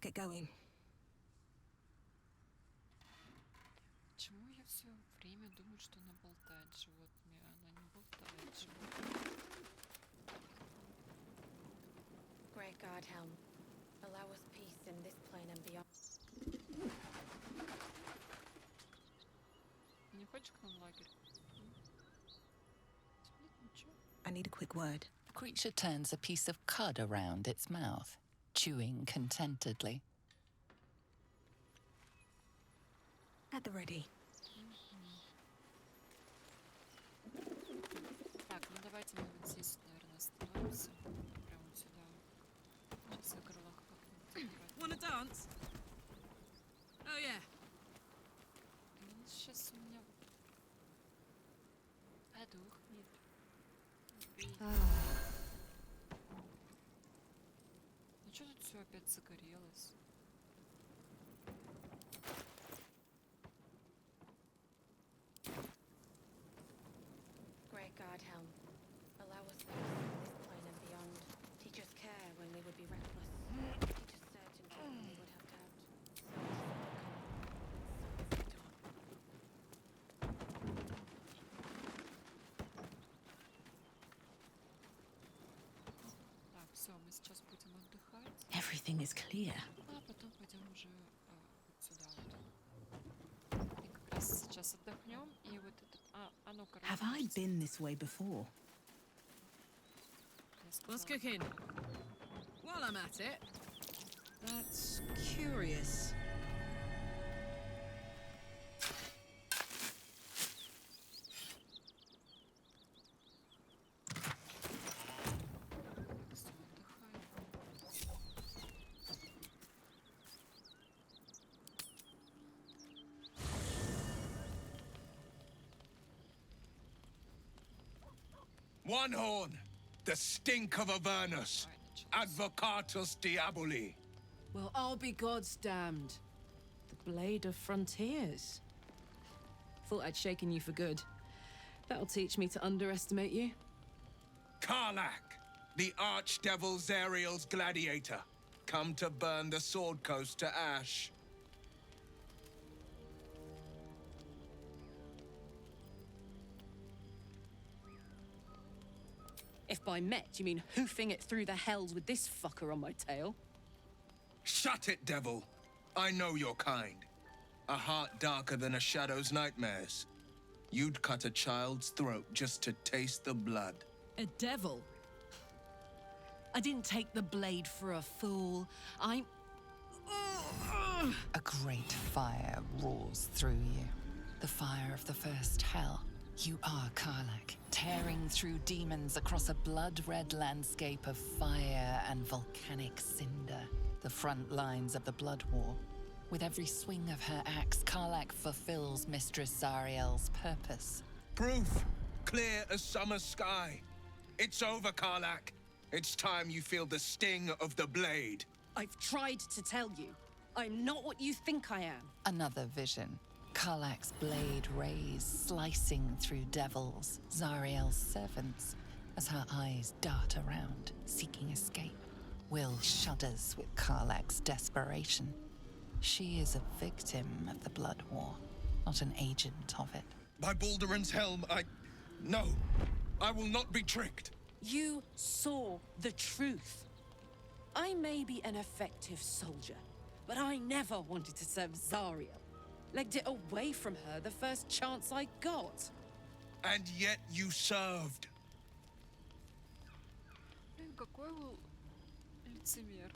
get going. Почему я все время думаю, что она болтает с животными, а она не болтает с животными? Great God, Helm. Allow us peace in this plane and beyond. Не хочешь к нам в лагерь? Нет, ничего. I need a quick word. The creature turns a piece of cud around its mouth, chewing contentedly. At the ready. Так, ну давайте мы вот здесь, наверное, остановимся. Прямо вот сюда. Сейчас за горлах как-нибудь забирать. Wanna dance? Oh yeah. Ну, сейчас у меня... Подухнет. Ну что тут все опять загорелось? Great God, Helm. Allow us peace in this plane and beyond. Teach us care when we would be reckless. Teach us certainty when we would have doubt. So it is spoken, and so is it done. Так, все, мы сейчас будем отдыхать, Everything is clear. а потом пойдем уже вот сюда вот. И как раз сейчас отдохнем, и вот этот... А ну-ка, Have I been this way before? What's cooking? While I'm at it. That's curious. One horn, the stink of Avernus, advocatus diaboli. Well, I'll be God's damned. The blade of frontiers. Thought I'd shaken you for good. That'll teach me to underestimate you. Karlak, the archdevil Zariel's gladiator, come to burn the Sword Coast to ash. If by met you mean hoofing it through the hells with this fucker on my tail. Shut it, devil. I know your kind. A heart darker than a shadow's nightmares. You'd cut a child's throat just to taste the blood. A devil? I didn't take the blade for a fool. I'm... A great fire roars through you. The fire of the first hell. You are Karlak, tearing through demons across a blood-red landscape of fire and volcanic cinder. The front lines of the blood war. With every swing of her axe, Karlak fulfills Mistress Zariel's purpose. Proof, clear as summer sky. It's over, Karlak. It's time you feel the sting of the blade. I've tried to tell you. I'm not what you think I am. Another vision. Karlak's blade rays slicing through devils, Zariel's servants, as her eyes dart around, seeking escape. Will shudders with Karlak's desperation. She is a victim of the blood war, not an agent of it. By Balduran's helm, No, I will not be tricked. You saw the truth. I may be an effective soldier, but I never wanted to serve Zariel. Legged it away from her the first chance I got. And yet you served. Блин, какой был лицемер.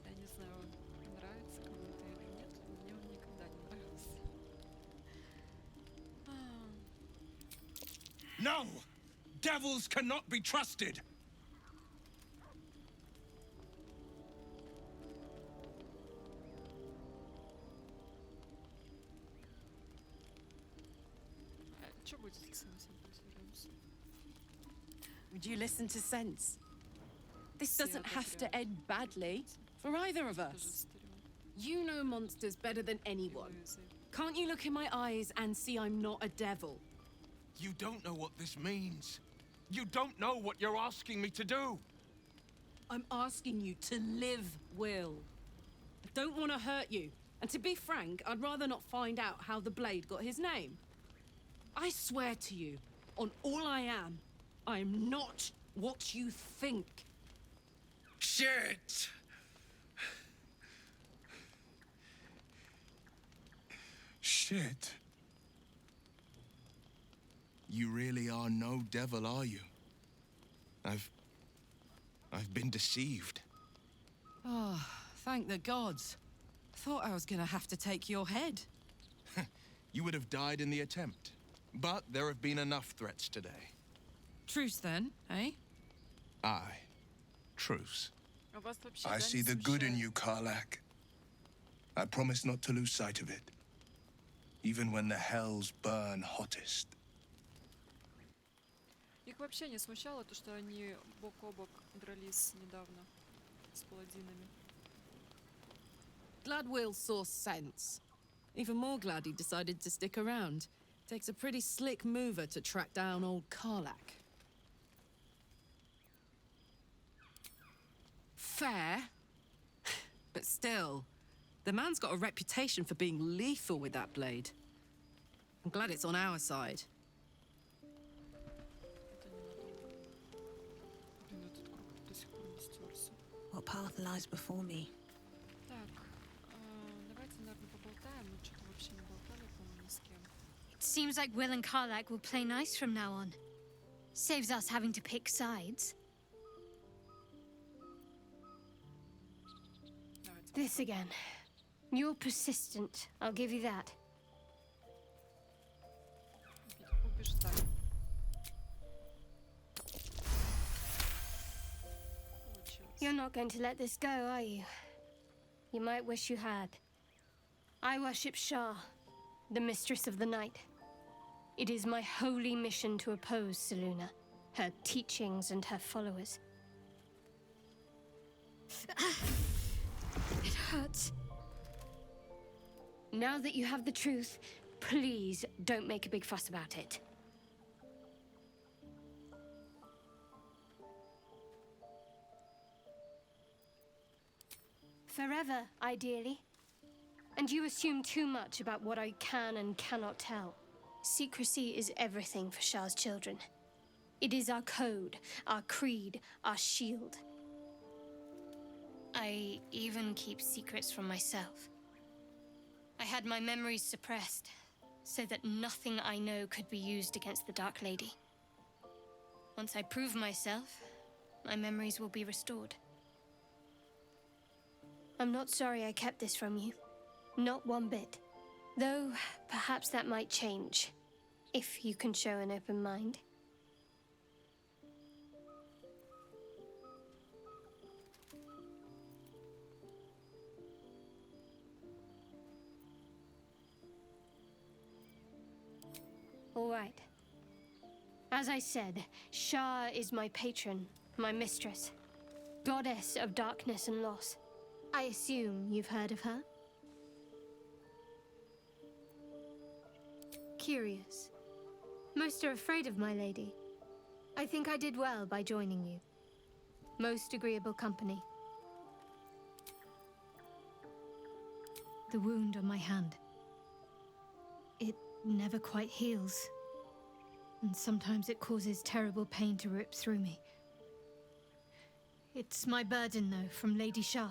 Я не знаю, он нравится кому-то или нет. Мне он никогда не нравился. No! Devils cannot be trusted! Что будет, если мы симпатизируемся? Would you listen to sense? This doesn't have to end badly for either of us. You know monsters better than anyone. Can't you look in my eyes and see I'm not a devil? You don't know what this means. You don't know what you're asking me to do. I'm asking you to live, Will. I don't want to hurt you. And to be frank, I'd rather not find out how the blade got his name. I swear to you, on all I am not what you think. Shit! Shit. You really are no devil, are you? I've been deceived. Oh, thank the gods. Thought I was gonna have to take your head. You would have died in the attempt. But there have been enough threats today. Truce then, eh? Aye. Truce. А вас вообще, I да, see не the good in смущает? you, Karlak. I promise not to lose sight of it. Even when the hells burn hottest. Их вообще не смущало то, что они бок о бок дрались недавно с паладинами. Glad Will saw sense. Even more glad he decided to stick around. Takes a pretty slick mover to track down old Karlak. Fair. But still, the man's got a reputation for being lethal with that blade. I'm glad it's on our side. Это ненадолго. Блин, этот круг до сих пор не стерся. What path lies before me? Так, давайте, наверное, поболтаем. Мы что-то вообще не болтали, по-моему, ни с кем. It seems like Will and Karlak will play nice from now on. Saves us having to pick sides. Давайте. This again. You're persistent, I'll give you that. Убеждай. Получилось. You're not going to let this go, are you? You might wish you had. I worship Shah, the mistress of the night. It is my holy mission to oppose Selûne, her teachings and her followers. It hurts. Now that you have the truth, please don't make a big fuss about it. Forever, ideally. And you assume too much about what I can and cannot tell. Secrecy is everything for Shah's children. It is our code, our creed, our shield. I even keep secrets from myself. I had my memories suppressed, so that nothing I know could be used against the Dark Lady. Once I prove myself, my memories will be restored. I'm not sorry I kept this from you. Not one bit. Though, perhaps that might change, if you can show an open mind. All right. As I said, Shah is my patron, my mistress. Goddess of darkness and loss. I assume you've heard of her? Curious. Most are afraid of my lady. I think I did well by joining you. Most agreeable company. The wound on my hand. It never quite heals. And sometimes it causes terrible pain to rip through me. It's my burden, though, from Lady Shah.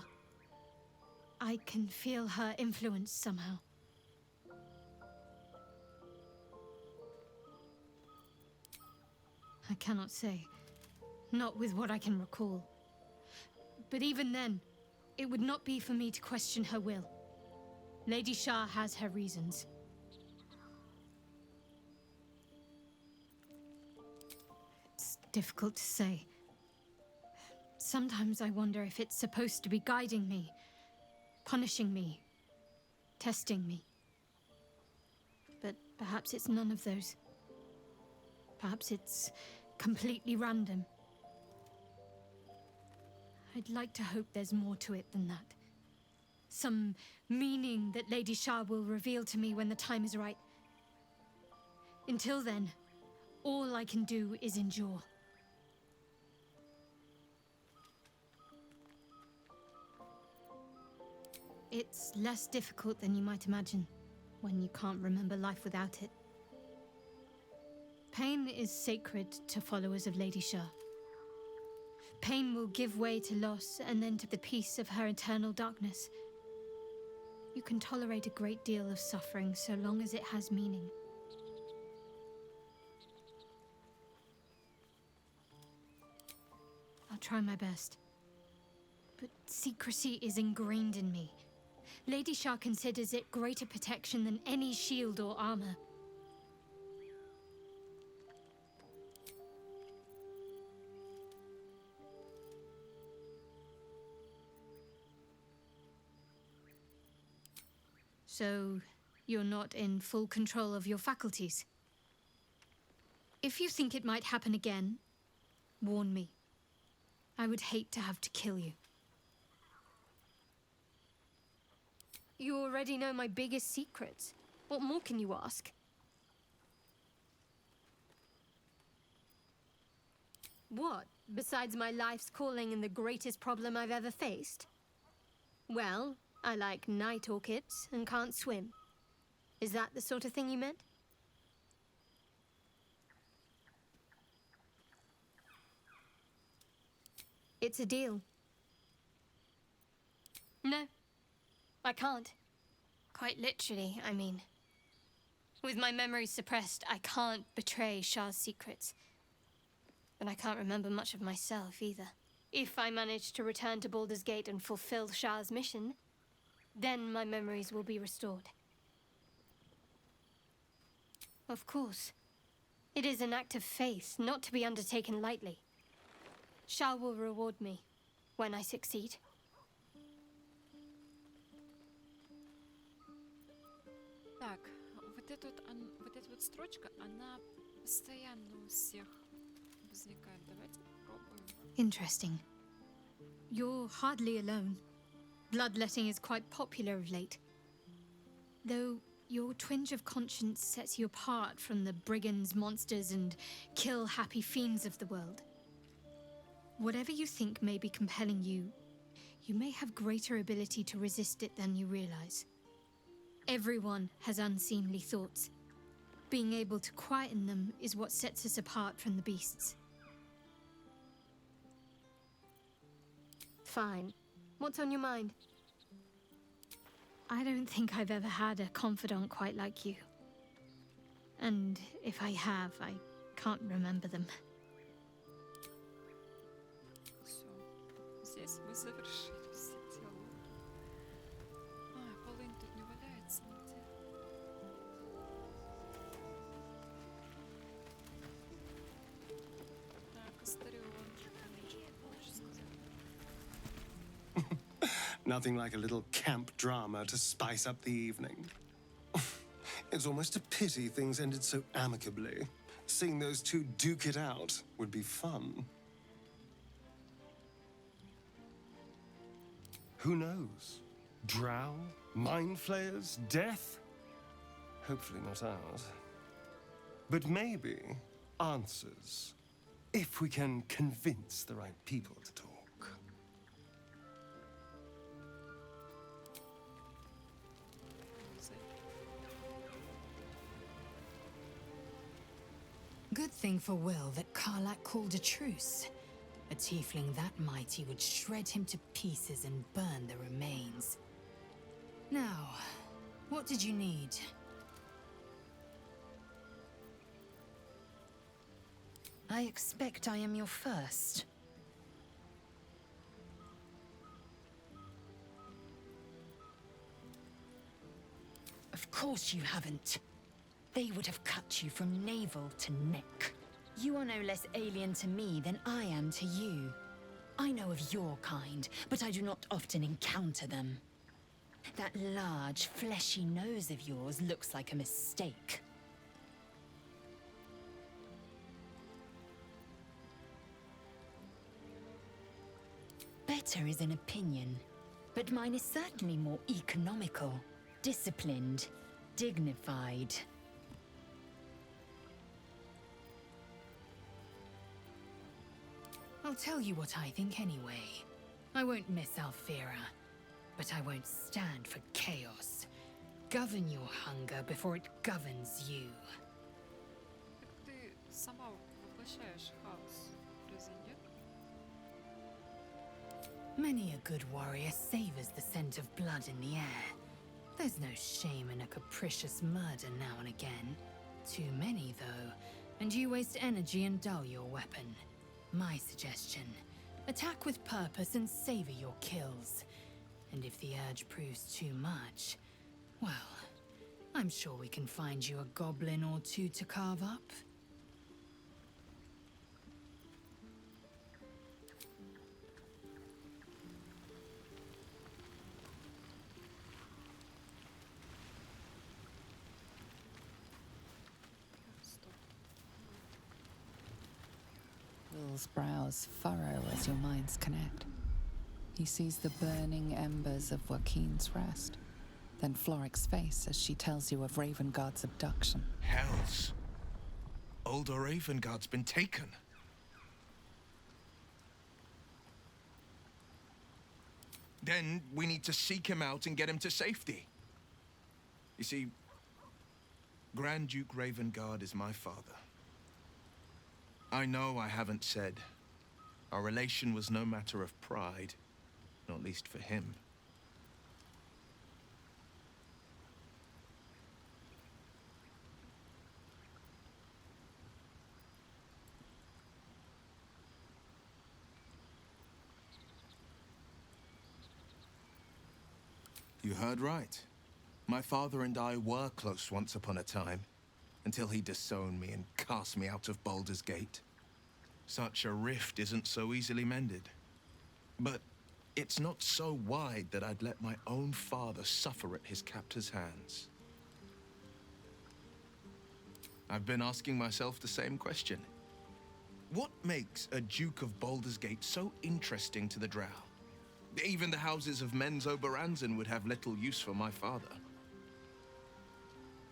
I can feel her influence somehow. I cannot say. Not with what I can recall. But even then, it would not be for me to question her will. Lady Shah has her reasons. It's difficult to say. Sometimes I wonder if it's supposed to be guiding me, punishing me, testing me. But perhaps it's none of those. Perhaps it's completely random. I'd like to hope there's more to it than that. Some meaning that Lady Shah will reveal to me when the time is right. Until then, all I can do is endure. It's less difficult than you might imagine when you can't remember life without it. Pain is sacred to followers of Lady Shah. Pain will give way to loss and then to the peace of her eternal darkness. You can tolerate a great deal of suffering so long as it has meaning. I'll try my best. But secrecy is ingrained in me. Lady Shah considers it greater protection than any shield or armor. So, you're not in full control of your faculties? If you think it might happen again, warn me. I would hate to have to kill you. You already know my biggest secrets. What more can you ask? What, besides my life's calling and the greatest problem I've ever faced? Well, I like night orchids and can't swim. Is that the sort of thing you meant? It's a deal. No, I can't. Quite literally, I mean. With my memories suppressed, I can't betray Shah's secrets. But I can't remember much of myself either. If I manage to return to Baldur's Gate and fulfill Shah's mission, then my memories will be restored. Of course. It is an act of faith, not to be undertaken lightly. Shah will reward me when I succeed. Так, вот эта вот строчка, она постоянно у всех возникает. Давайте попробуем. Interesting. You're hardly alone. Bloodletting is quite popular of late. Though your twinge of conscience sets you apart from the brigands, monsters, and kill-happy fiends of the world. Whatever you think may be compelling you, you may have greater ability to resist it than you realize. Everyone has unseemly thoughts. Being able to quieten them is what sets us apart from the beasts. Fine. What's on your mind? I don't think I've ever had a confidant quite like you. And if I have, I can't remember them. Все. Здесь мы завершили все диалоги. Ай, полынь тут не валяется нигде. Так, Астарион, что хочешь сказать? Nothing like a little camp drama to spice up the evening. It's almost a pity things ended so amicably. Seeing those two duke it out would be fun. Who knows? Drow? Mind flayers? Death? Hopefully not ours. But maybe answers. If we can convince the right people to talk. Good thing for Will that Karlach called a truce. A tiefling that mighty would shred him to pieces and burn the remains. Now, what did you need? I expect I am your first. Of course you haven't. They would have cut you from navel to neck. You are no less alien to me than I am to you. I know of your kind, but I do not often encounter them. That large, fleshy nose of yours looks like a mistake. Better is an opinion, but mine is certainly more economical, disciplined, dignified. I'll tell you what I think anyway. I won't miss Alfira. but I won't stand for chaos. Govern your hunger before it governs you. Так ты сама воплощаешь хаос, разве нет? Many a good warrior savors the scent of blood in the air. There's no shame in a capricious murder now and again. Too many, though, and you waste energy and dull your weapon. My suggestion: attack with purpose and savor your kills. And if the urge proves too much, well, I'm sure we can find you a goblin or two to carve up. Стоп. Will's brows furrow as your minds connect. He sees the burning embers of Wokin's rest, then Floric's face as she tells you of Ravengard's abduction. Hells. Older Ravengard's been taken. Then we need to seek him out and get him to safety. You see, Grand Duke Ravengard is my father. I know I haven't said. Our relation was no matter of pride, not least for him. You heard right. My father and I were close once upon a time, until he disowned me and cast me out of Baldur's Gate. Such a rift isn't so easily mended. But it's not so wide that I'd let my own father suffer at his captor's hands. I've been asking myself the same question. What makes a Duke of Baldur's Gate so interesting to the Drow? Even the houses of Men's Oberanzen would have little use for my father.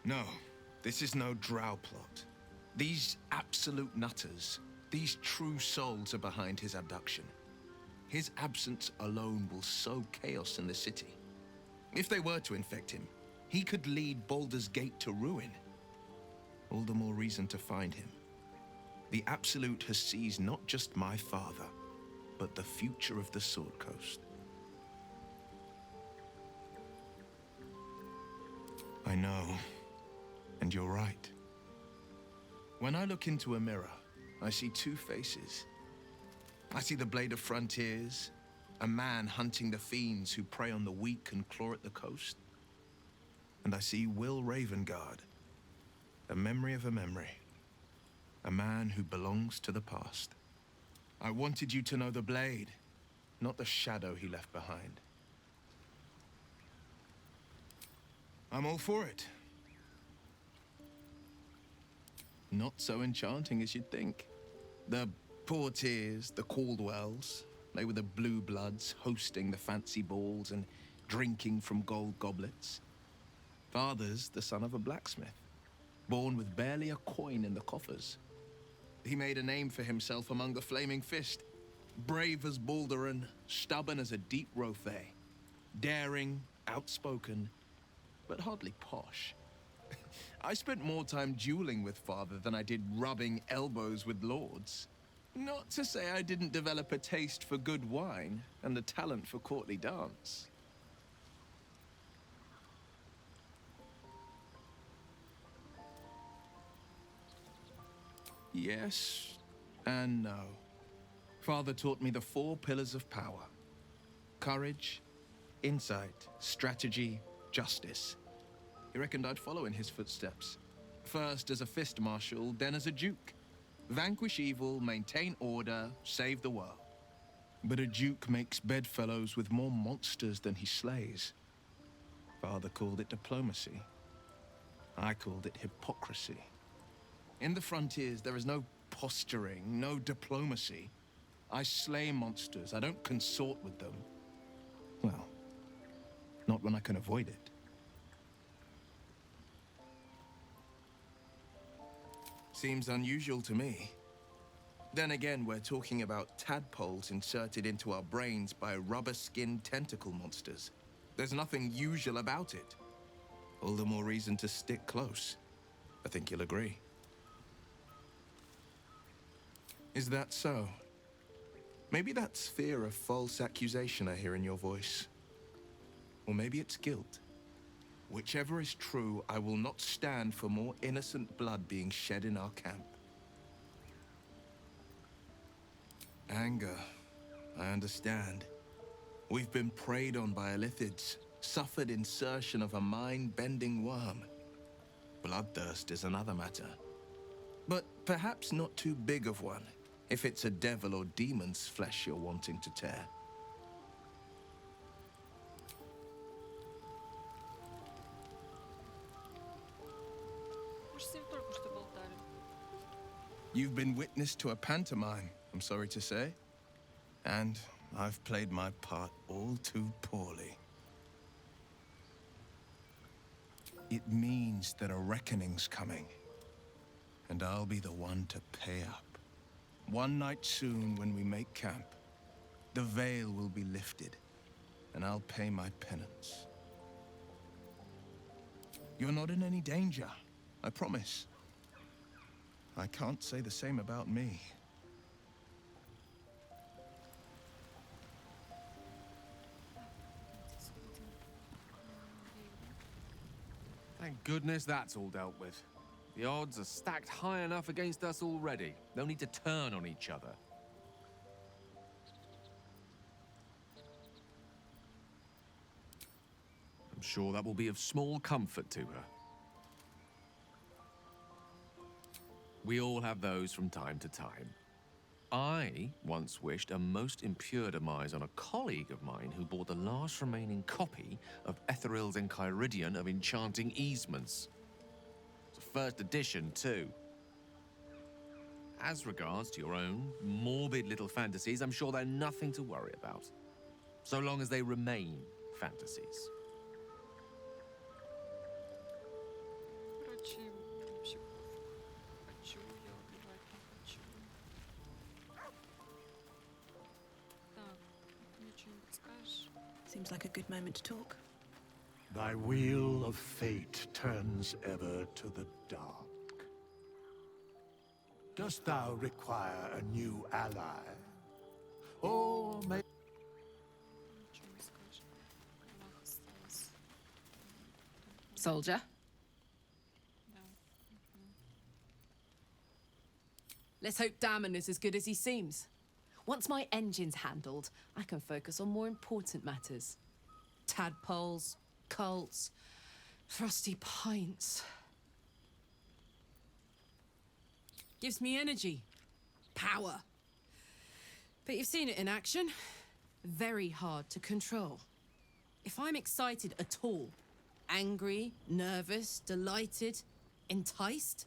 No, this is no Drow plot. These absolute nutters, these true souls are behind his abduction. His absence alone will sow chaos in the city. If they were to infect him, he could lead Baldur's Gate to ruin. All the more reason to find him. The Absolute has seized not just my father, but the future of the Sword Coast. I know, and you're right. When I look into a mirror, I see two faces. I see the Blade of Frontiers, a man hunting the fiends who prey on the weak and claw at the coast. And I see Will Ravengard, a memory of a memory, a man who belongs to the past. I wanted you to know the Blade, not the shadow he left behind. I'm all for it. Not so enchanting as you'd think. The Portiers, the Caldwells, they were the blue bloods hosting the fancy balls and drinking from gold goblets. Father's the son of a blacksmith, born with barely a coin in the coffers. He made a name for himself among the Flaming Fist, brave as Balduran, stubborn as a deep Rothay, daring, outspoken, but hardly posh. I spent more time dueling with father than I did rubbing elbows with lords. Not to say I didn't develop a taste for good wine and the talent for courtly dance. Yes and no. Father taught me the 4 pillars of power: courage, insight, strategy, justice. He reckoned I'd follow in his footsteps. First as a fist marshal, then as a duke. Vanquish evil, maintain order, save the world. But a duke makes bedfellows with more monsters than he slays. Father called it diplomacy. I called it hypocrisy. In the frontiers, there is no posturing, no diplomacy. I slay monsters, I don't consort with them. Well, not when I can avoid it. Seems unusual to me. Then again, we're talking about tadpoles inserted into our brains by rubber-skinned tentacle monsters. There's nothing usual about it. All the more reason to stick close. I think you'll agree. Is that so? Maybe that's fear of false accusation I hear in your voice. Or maybe it's guilt. Whichever is true, I will not stand for more innocent blood being shed in our camp. Anger. I understand. We've been preyed on by illithids, suffered insertion of a mind-bending worm. Bloodthirst is another matter. But perhaps not too big of one, if it's a devil or demon's flesh you're wanting to tear. Мы ж с ним только что болтали. You've been witness to a pantomime, I'm sorry to say. And I've played my part all too poorly. It means that a reckoning's coming. And I'll be the one to pay up. One night soon, when we make camp, the veil will be lifted, and I'll pay my penance. You're not in any danger, I promise. I can't say the same about me. Thank goodness that's all dealt with. The odds are stacked high enough against us already. They'll need to turn on each other. I'm sure that will be of small comfort to her. We all have those from time to time. I once wished a most impure demise on a colleague of mine who bought the last remaining copy of Etheril's Enchiridion of Enchanting Easements. It's a first edition, too. As regards to your own morbid little fantasies, I'm sure they're nothing to worry about. So long as they remain fantasies. Короче, вообще хочу я убивать, не хочу. Так, мне что-нибудь скажешь? Seems like a good moment to talk. Thy wheel of fate turns ever to the dark. Dost thou require a new ally? Or may... Ничего не скажешь. Мах осталось. Soldier, Да. let's hope Damon is as good as he seems. Once my engine's handled, I can focus on more important matters. Tadpoles, cults, frosty pints. Gives me energy, power. But you've seen it in action. Very hard to control. If I'm excited at all, angry, nervous, delighted, enticed,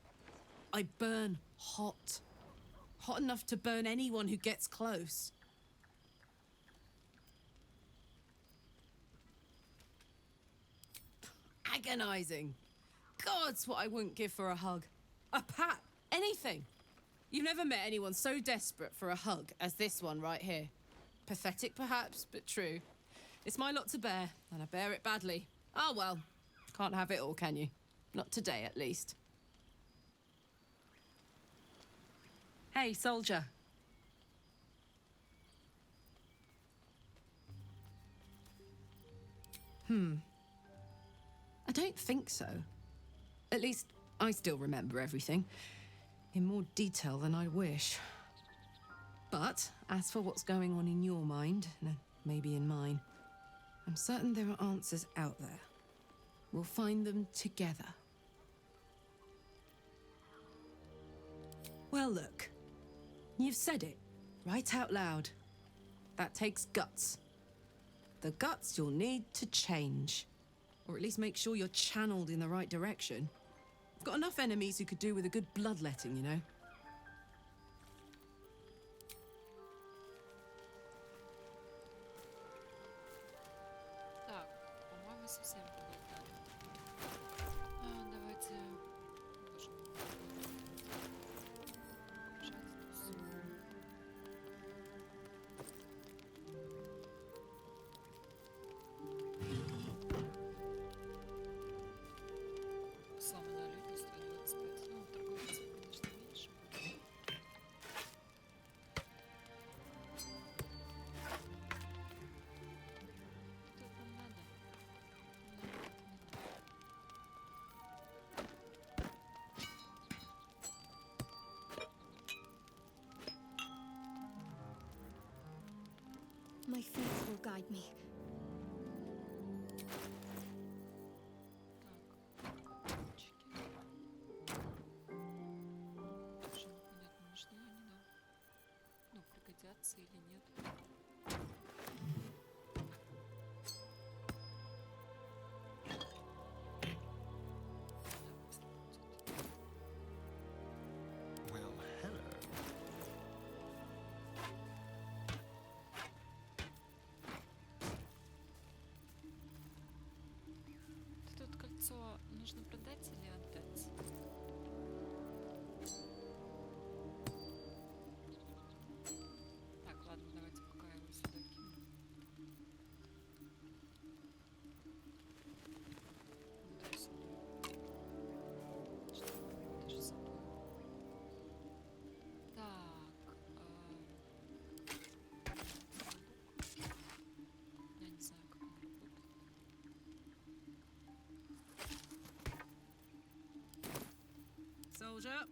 I burn hot. Hot enough to burn anyone who gets close. Agonizing. God's what I wouldn't give for a hug. A pat, anything. You've never met anyone so desperate for a hug as this one right here. Pathetic perhaps, but true. It's my lot to bear, and I bear it badly. Oh well, can't have it all, can you? Not today, at least. Hey, soldier. I don't think so. At least, I still remember everything. In more detail than I wish. But, as for what's going on in your mind, and maybe in mine, I'm certain there are answers out there. We'll find them together. Well, look. You've said it, right out loud. That takes guts. The guts you'll need to change. Or at least make sure you're channeled in the right direction. I've got enough enemies who could do with a good bloodletting, you know? Так, по-моему, совсем поболтали. Давайте... Боже мой. Пожалуйста, всё. beside me. Так, ручки. Тоже непонятно, нужны они нам. Ну, пригодятся или нет. Well, hello. Это тут кольцо нужно продать или отдать? Так, ладно, давайте пока его сюда кину. Вот сюда. Что я даже забыла. Так, я не знаю, как он работает. Soldier.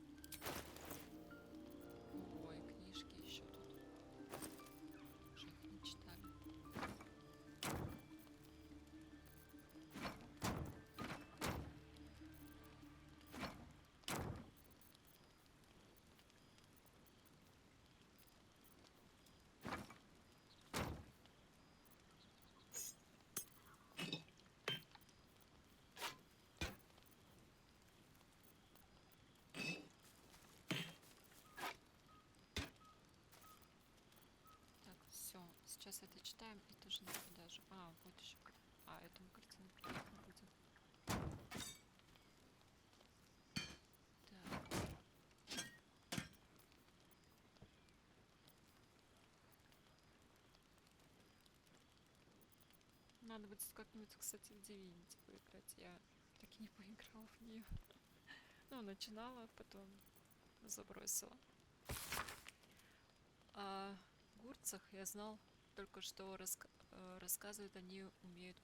Ой, книжки еще тут. Уже их не читали. Так, все. Сейчас это читаем и тоже на продажу. А, вот еще. А, этому картину приятно будет. Так. Надо будет как-нибудь, кстати, в Divinity поиграть. Я так и не поиграла в нее. Ну, начинала, потом забросила. О гурцах я знал только, что рассказывают, они умеют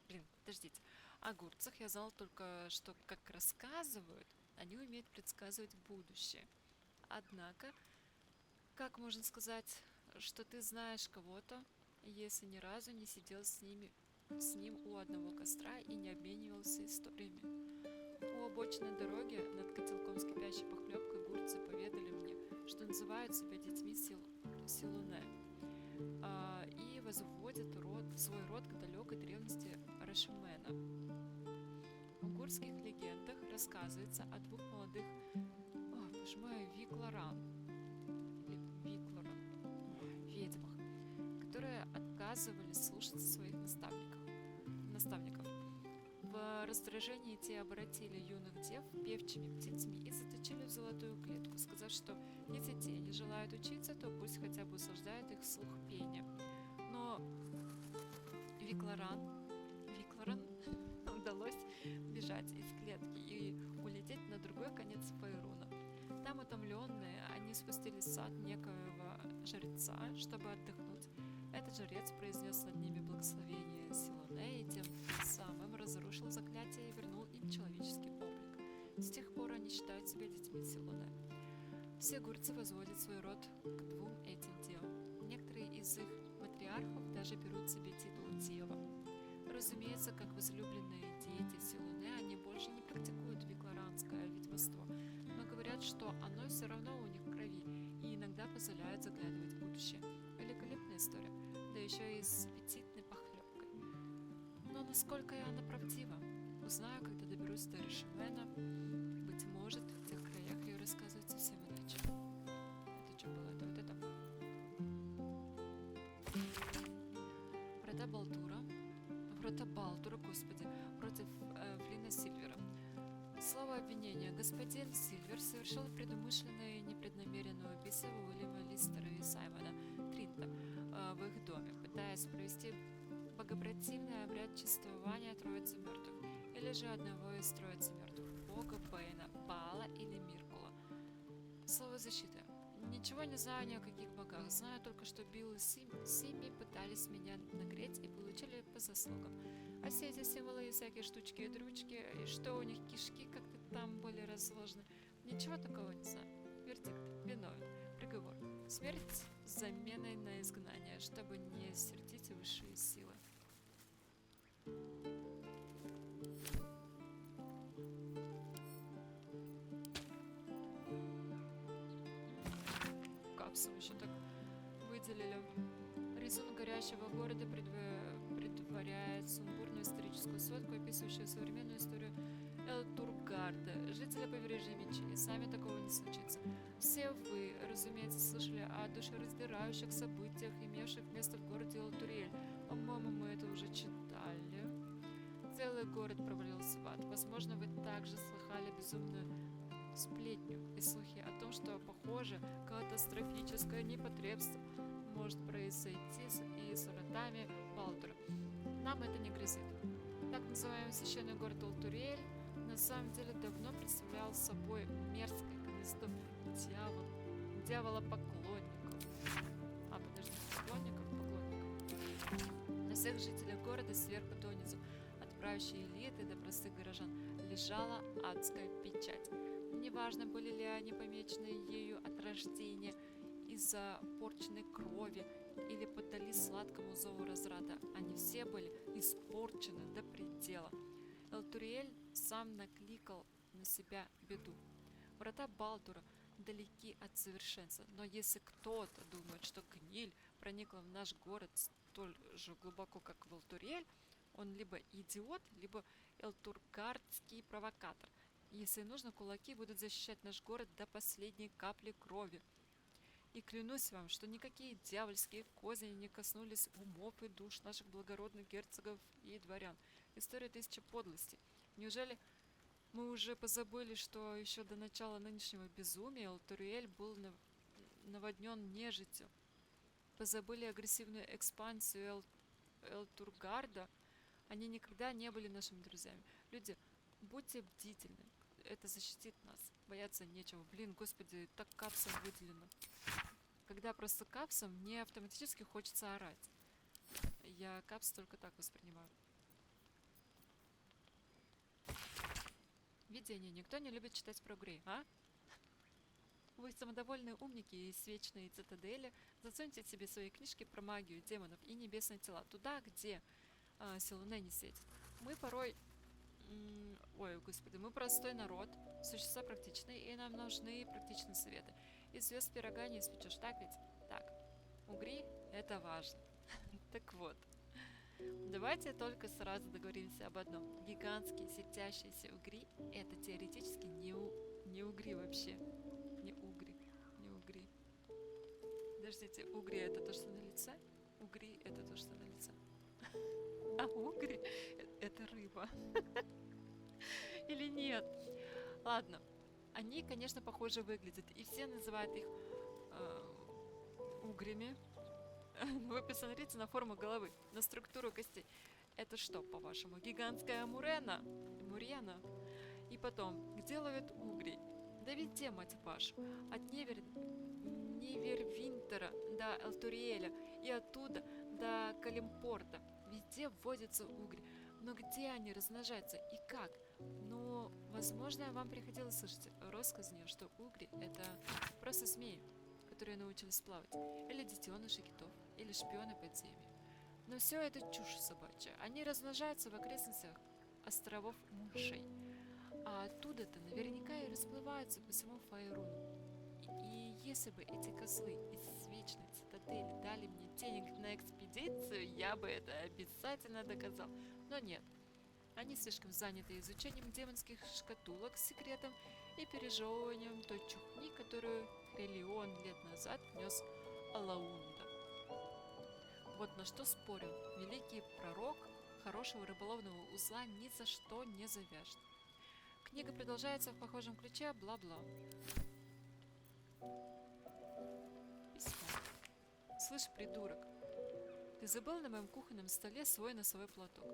Блин, подождите. О гурцах я знал только, что как рассказывают, они умеют предсказывать будущее. Однако, как можно сказать, что ты знаешь кого-то, если ни разу не сидел с ним у одного костра и не обменивался историями? У обочины дороги над котелком с кипящей похлебкой гурцы поведали мне, что называют себя детьми Силуне, и возводят свой род к далекой древности Рашумена. В гурских легендах рассказывается о двух молодых, боже мой, ведьмах, которые отказывались слушаться своих наставников. В раздражении те обратили юных дев певчими птицами и заточили в золотую клетку, сказав, что если те не желают учиться, то пусть хотя бы услаждают их слух пения. Но Виклоран удалось бежать из клетки и улететь на другой конец Фейруна. Там, утомленные, они спустились в сад некоего жреца, чтобы отдохнуть. Этот жрец произнес над ними благословение Силуне и тем самым разрушил заклятие и вернул им человеческий облик. С тех пор они считают себя детьми Силуне. Все гурцы возводят свой род к двум этим девам. Некоторые из их матриархов даже берут себе титул дева. Разумеется, как возлюбленные дети Силуне, они больше не практикуют виклоранское ведьмовство, но говорят, что оно все равно у них в крови и иногда позволяет заглядывать в будущее. Великолепная история, да еще и с аппетитной похлебкой. Но насколько она правдива? Узнаю, когда доберусь до Рашумена. Быть может, в тех краях ее рассказывать совсем иначе. Это что было? Это вот это? Врата Балдура, господи, против Флина Сильвера. Слово обвинения. Господин Сильвер совершил предумышленное и непреднамеренное убийство Уильяма Листера и Саймона Тринта в их доме, пытаясь провести богопротивный обряд чествования Троицы мертвых, или же одного из Троицы мертвых, Бога Бэйна, Баала или Миркула. Слово защиты. Ничего не знаю ни о каких богах, знаю только, что Билл и Симми пытались меня нагреть и получили по заслугам. А все эти символы и всякие штучки и дрючки, и что у них кишки как-то там были разложены, ничего такого не знаю. Вердикт. Виновен. Приговор. Смерть с заменой на изгнание, чтобы не сердить высшие силы. Капсулу еще так выделили. Рисунок горящего города предваряет сумбурную историческую сводку, описывающую современную историю Элтургарда, жителя побережья Мечи. И сами такого не случится. Все вы, разумеется, слышали о душераздирающих событиях, имевших место в городе Элтуриэль. По-моему, мы это уже читали. Целый город провалился в ад. Возможно, вы также слыхали безумную сплетню и слухи о том, что, похоже, катастрофическое непотребство может произойти и с родами Балдура. Нам это не грозит. Так называемый священный город Элтуриэль на самом деле давно представлял собой мерзкое гнездо дьявола-поклонников. Поклонников. На всех жителей города сверху донизу, от правящей элиты до простых горожан, лежала адская печать. Неважно, были ли они помечены ею от рождения из-за порченной крови или поддались сладкому зову разрада, они все были испорчены до предела. Элтуриэль сам накликал на себя беду. Врата Балдура далеки от совершенства, но если кто-то думает, что гниль проникла в наш город столь же глубоко, как в Элтуриэль, он либо идиот, либо элтургардский провокатор. Если нужно, кулаки будут защищать наш город до последней капли крови. И клянусь вам, что никакие дьявольские козни не коснулись умов и душ наших благородных герцогов и дворян. История тысячи подлостей. Неужели мы уже позабыли, что еще до начала нынешнего безумия Элтуриэль был наводнен нежитью? Позабыли агрессивную экспансию Элтургарда? Они никогда не были нашими друзьями. Люди, будьте бдительны. Это защитит нас. Бояться нечего. Блин, господи, так капсом выделено. Когда просто капсом, мне автоматически хочется орать. Я капс только так воспринимаю. Видение. Никто не любит читать про игры, а? Вы самодовольные умники из вечной цитадели. Засуньте себе свои книжки про магию, демонов и небесные тела. Туда, где Селуне не светит. Мы порой... Ой, господи, мы простой народ, существа практичные, и нам нужны практичные советы. Из звезд пирога не испечешь, так ведь? Так, угри – это важно. Так вот, давайте только сразу договоримся об одном. Гигантские светящиеся угри – это теоретически не угри вообще. Не угри. Подождите, угри – это то, что на лице? Угри – это то, что на лице. А угри – это рыба. Или нет? Ладно. Они, конечно, похоже выглядят, и все называют их угрями. Вы посмотрите на форму головы, на структуру костей. Это что, по-вашему, гигантская мурена? И потом, где ловят угри? Да везде, мать вашу. От Невервинтера до Элтуриэля и оттуда до Калимпорта. Везде вводятся угри. Но где они размножаются и как? Ну, возможно, вам приходилось слышать россказни, что угри – это просто змеи, которые научились плавать, или детеныши китов, или шпионы подземья. Но все это чушь собачья. Они размножаются в окрестностях островов мышей, а оттуда-то наверняка и расплываются по всему Фаеруну. И если бы эти козлы из вечной цитадели дали мне денег на экспедицию, я бы это обязательно доказал. Но нет, они слишком заняты изучением демонских шкатулок с секретом и пережевыванием той чухни, которую триллион лет назад нес Алаунда. Вот на что спорю, великий пророк хорошего рыболовного узла ни за что не завяжет. Книга продолжается в похожем ключе, бла-бла. Письмо. Слышь, придурок, ты забыл на моем кухонном столе свой носовой платок?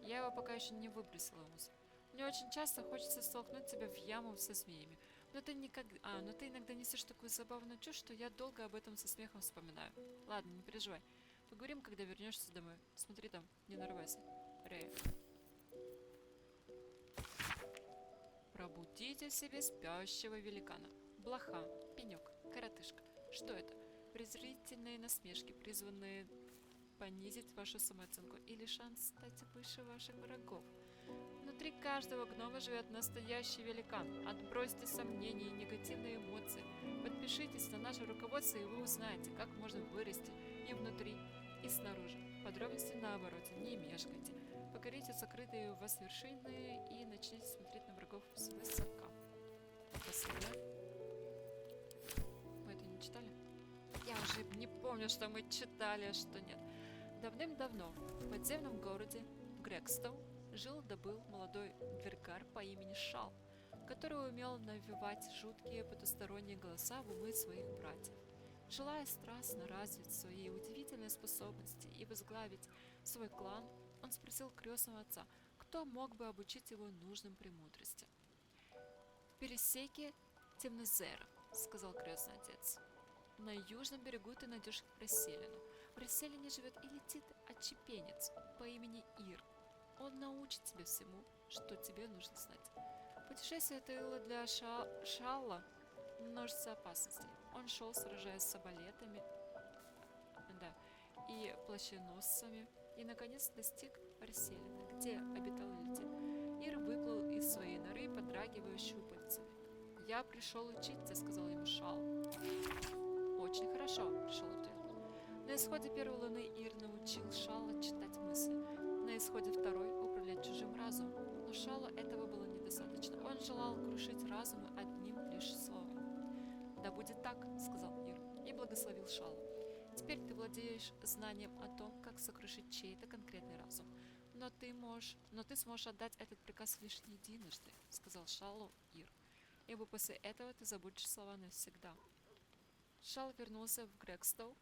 Я его пока еще не выбросила в мусор. Мне очень часто хочется столкнуть тебя в яму со змеями. Но ты иногда несешь такую забавную чушь, что я долго об этом со смехом вспоминаю. Ладно, не переживай. Поговорим, когда вернешься домой. Смотри там, не нарывайся. Рея. Пробудите в себе спящего великана. Блоха, пенек, коротышка. Что это? Презрительные насмешки, призванные понизить вашу самооценку или шанс стать выше ваших врагов. Внутри каждого гнома живет настоящий великан. Отбросьте сомнения и негативные эмоции. Подпишитесь на наше руководство, и вы узнаете, как можно вырасти и внутри, и снаружи. Подробности на обороте, не мешкайте. Покорите сокрытые у вас вершины и начните смотреть на врагов свысока. Спасибо. Вы это не читали? Я уже не помню, что мы читали, а что нет. Давным-давно в подземном городе Грекстоу жил да был молодой двергар по имени Шал, который умел навевать жуткие потусторонние голоса в умы своих братьев. Желая страстно развить свои удивительные способности и возглавить свой клан, он спросил крестного отца, кто мог бы обучить его нужным премудростям. «В пересеке Темнезера», — сказал крестный отец. «На южном берегу ты найдешь расселину. В расселине живет и летит отщепенец по имени Ир. Он научит тебя всему, что тебе нужно знать». Путешествие это было для Шалла множество опасностей. Он шел, сражаясь с соболетами и плащеносцами, и, наконец, достиг расселины, где обитал Летит. Ир выплыл из своей норы, подрагивая щупальцами. «Я пришел учиться», — сказал ему Шал. «Очень хорошо», — пришел ответ. На исходе первой луны Ир научил Шала читать мысли, на исходе второй — управлять чужим разумом. Но Шалу этого было недостаточно. Он желал крушить разумы одним лишь словом. «Да будет так», — сказал Ир, и благословил Шалу. «Теперь ты владеешь знанием о том, как сокрушить чей-то конкретный разум. Но ты сможешь отдать этот приказ лишь единожды», — сказал Шалу Ир, «ибо после этого ты забудешь слова навсегда». Шал вернулся в Грекстоу,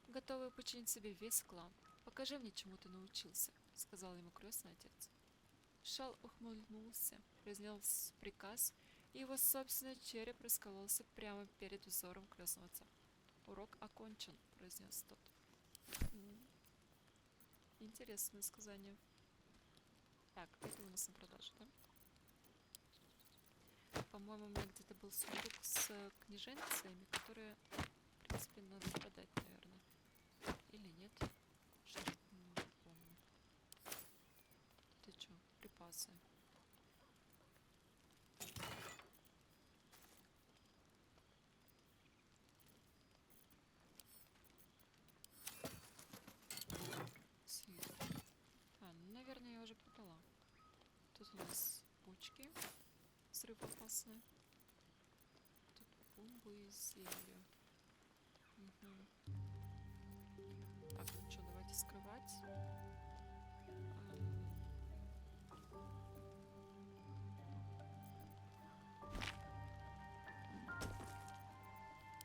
готовый подчинить себе весь клан. «Покажи мне, чему ты научился», — сказал ему крестный отец. Шал ухмыльнулся, произнес приказ, и его собственный череп раскололся прямо перед взором крестного отца. «Урок окончен», — произнес тот. Интересное сказание. Так, это у нас на продажу, да? По-моему, у меня где-то был сундук с книженцами, которые, в принципе, надо продать, наверное. Или нет? Что-то не помню. Это что? Припасы. Наверное, я уже продала. Тут у нас бочки взрывоопасные. Тут бомбы и зелья. Угу. Так, ну что, давайте скрывать.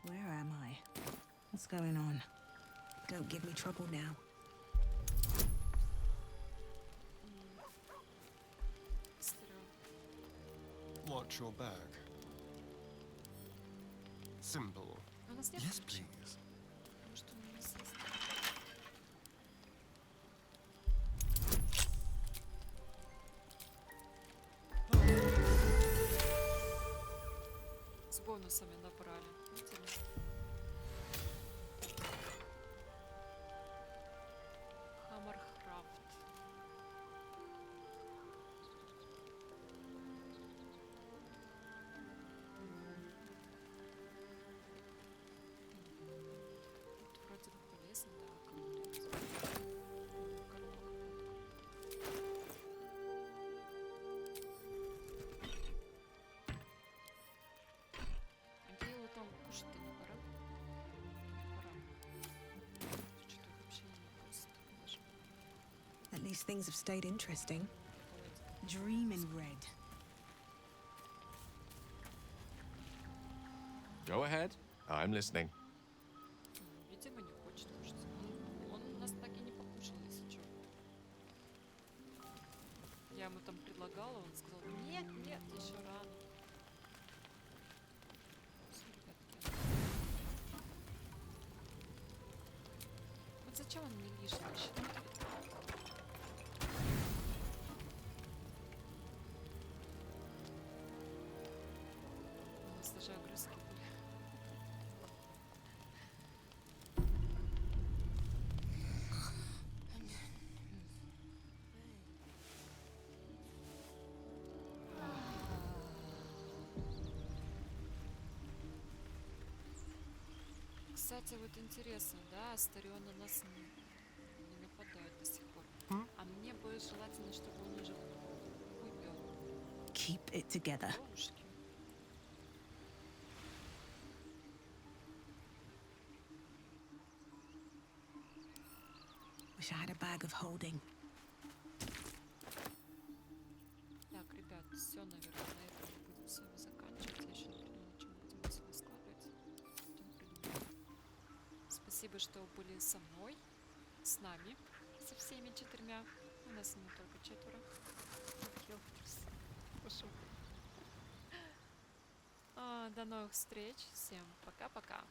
Where am I? What's going on? Don't give me trouble now. Watch your back. Simple. Yes, please. С бонусами набрали. Интересно. Хаммерхрафт. Тут вроде бы полезно, да, говорить. Гейлу там кушать-то не пора? Пора. Что-то вообще не просто даже. At least things have stayed interesting. Dream in red. Go ahead. I'm listening. Видимо, не хочет кушать. Он нас так и не покушал, если что. Я ему там предлагала, он сказал, нет, нет, еще рано. Все, ребятки. Вот зачем он мне лишнее считает? У нас даже огрызки были. Кстати, вот интересно, да, Астарион на нас не нападает до сих пор. А мне бы желательно, чтобы он уже выпил Keep it together. кровушки. Wish I had a bag of holding. Так, ребят, все, наверное, на этом мы будем с вами заканчивать. Я еще не придумала, чем будем отсюда складывать. Потом придумаю. Спасибо, что были со мной, с нами, со всеми 4. У нас не только 4. Пошел. До новых встреч. Всем пока-пока.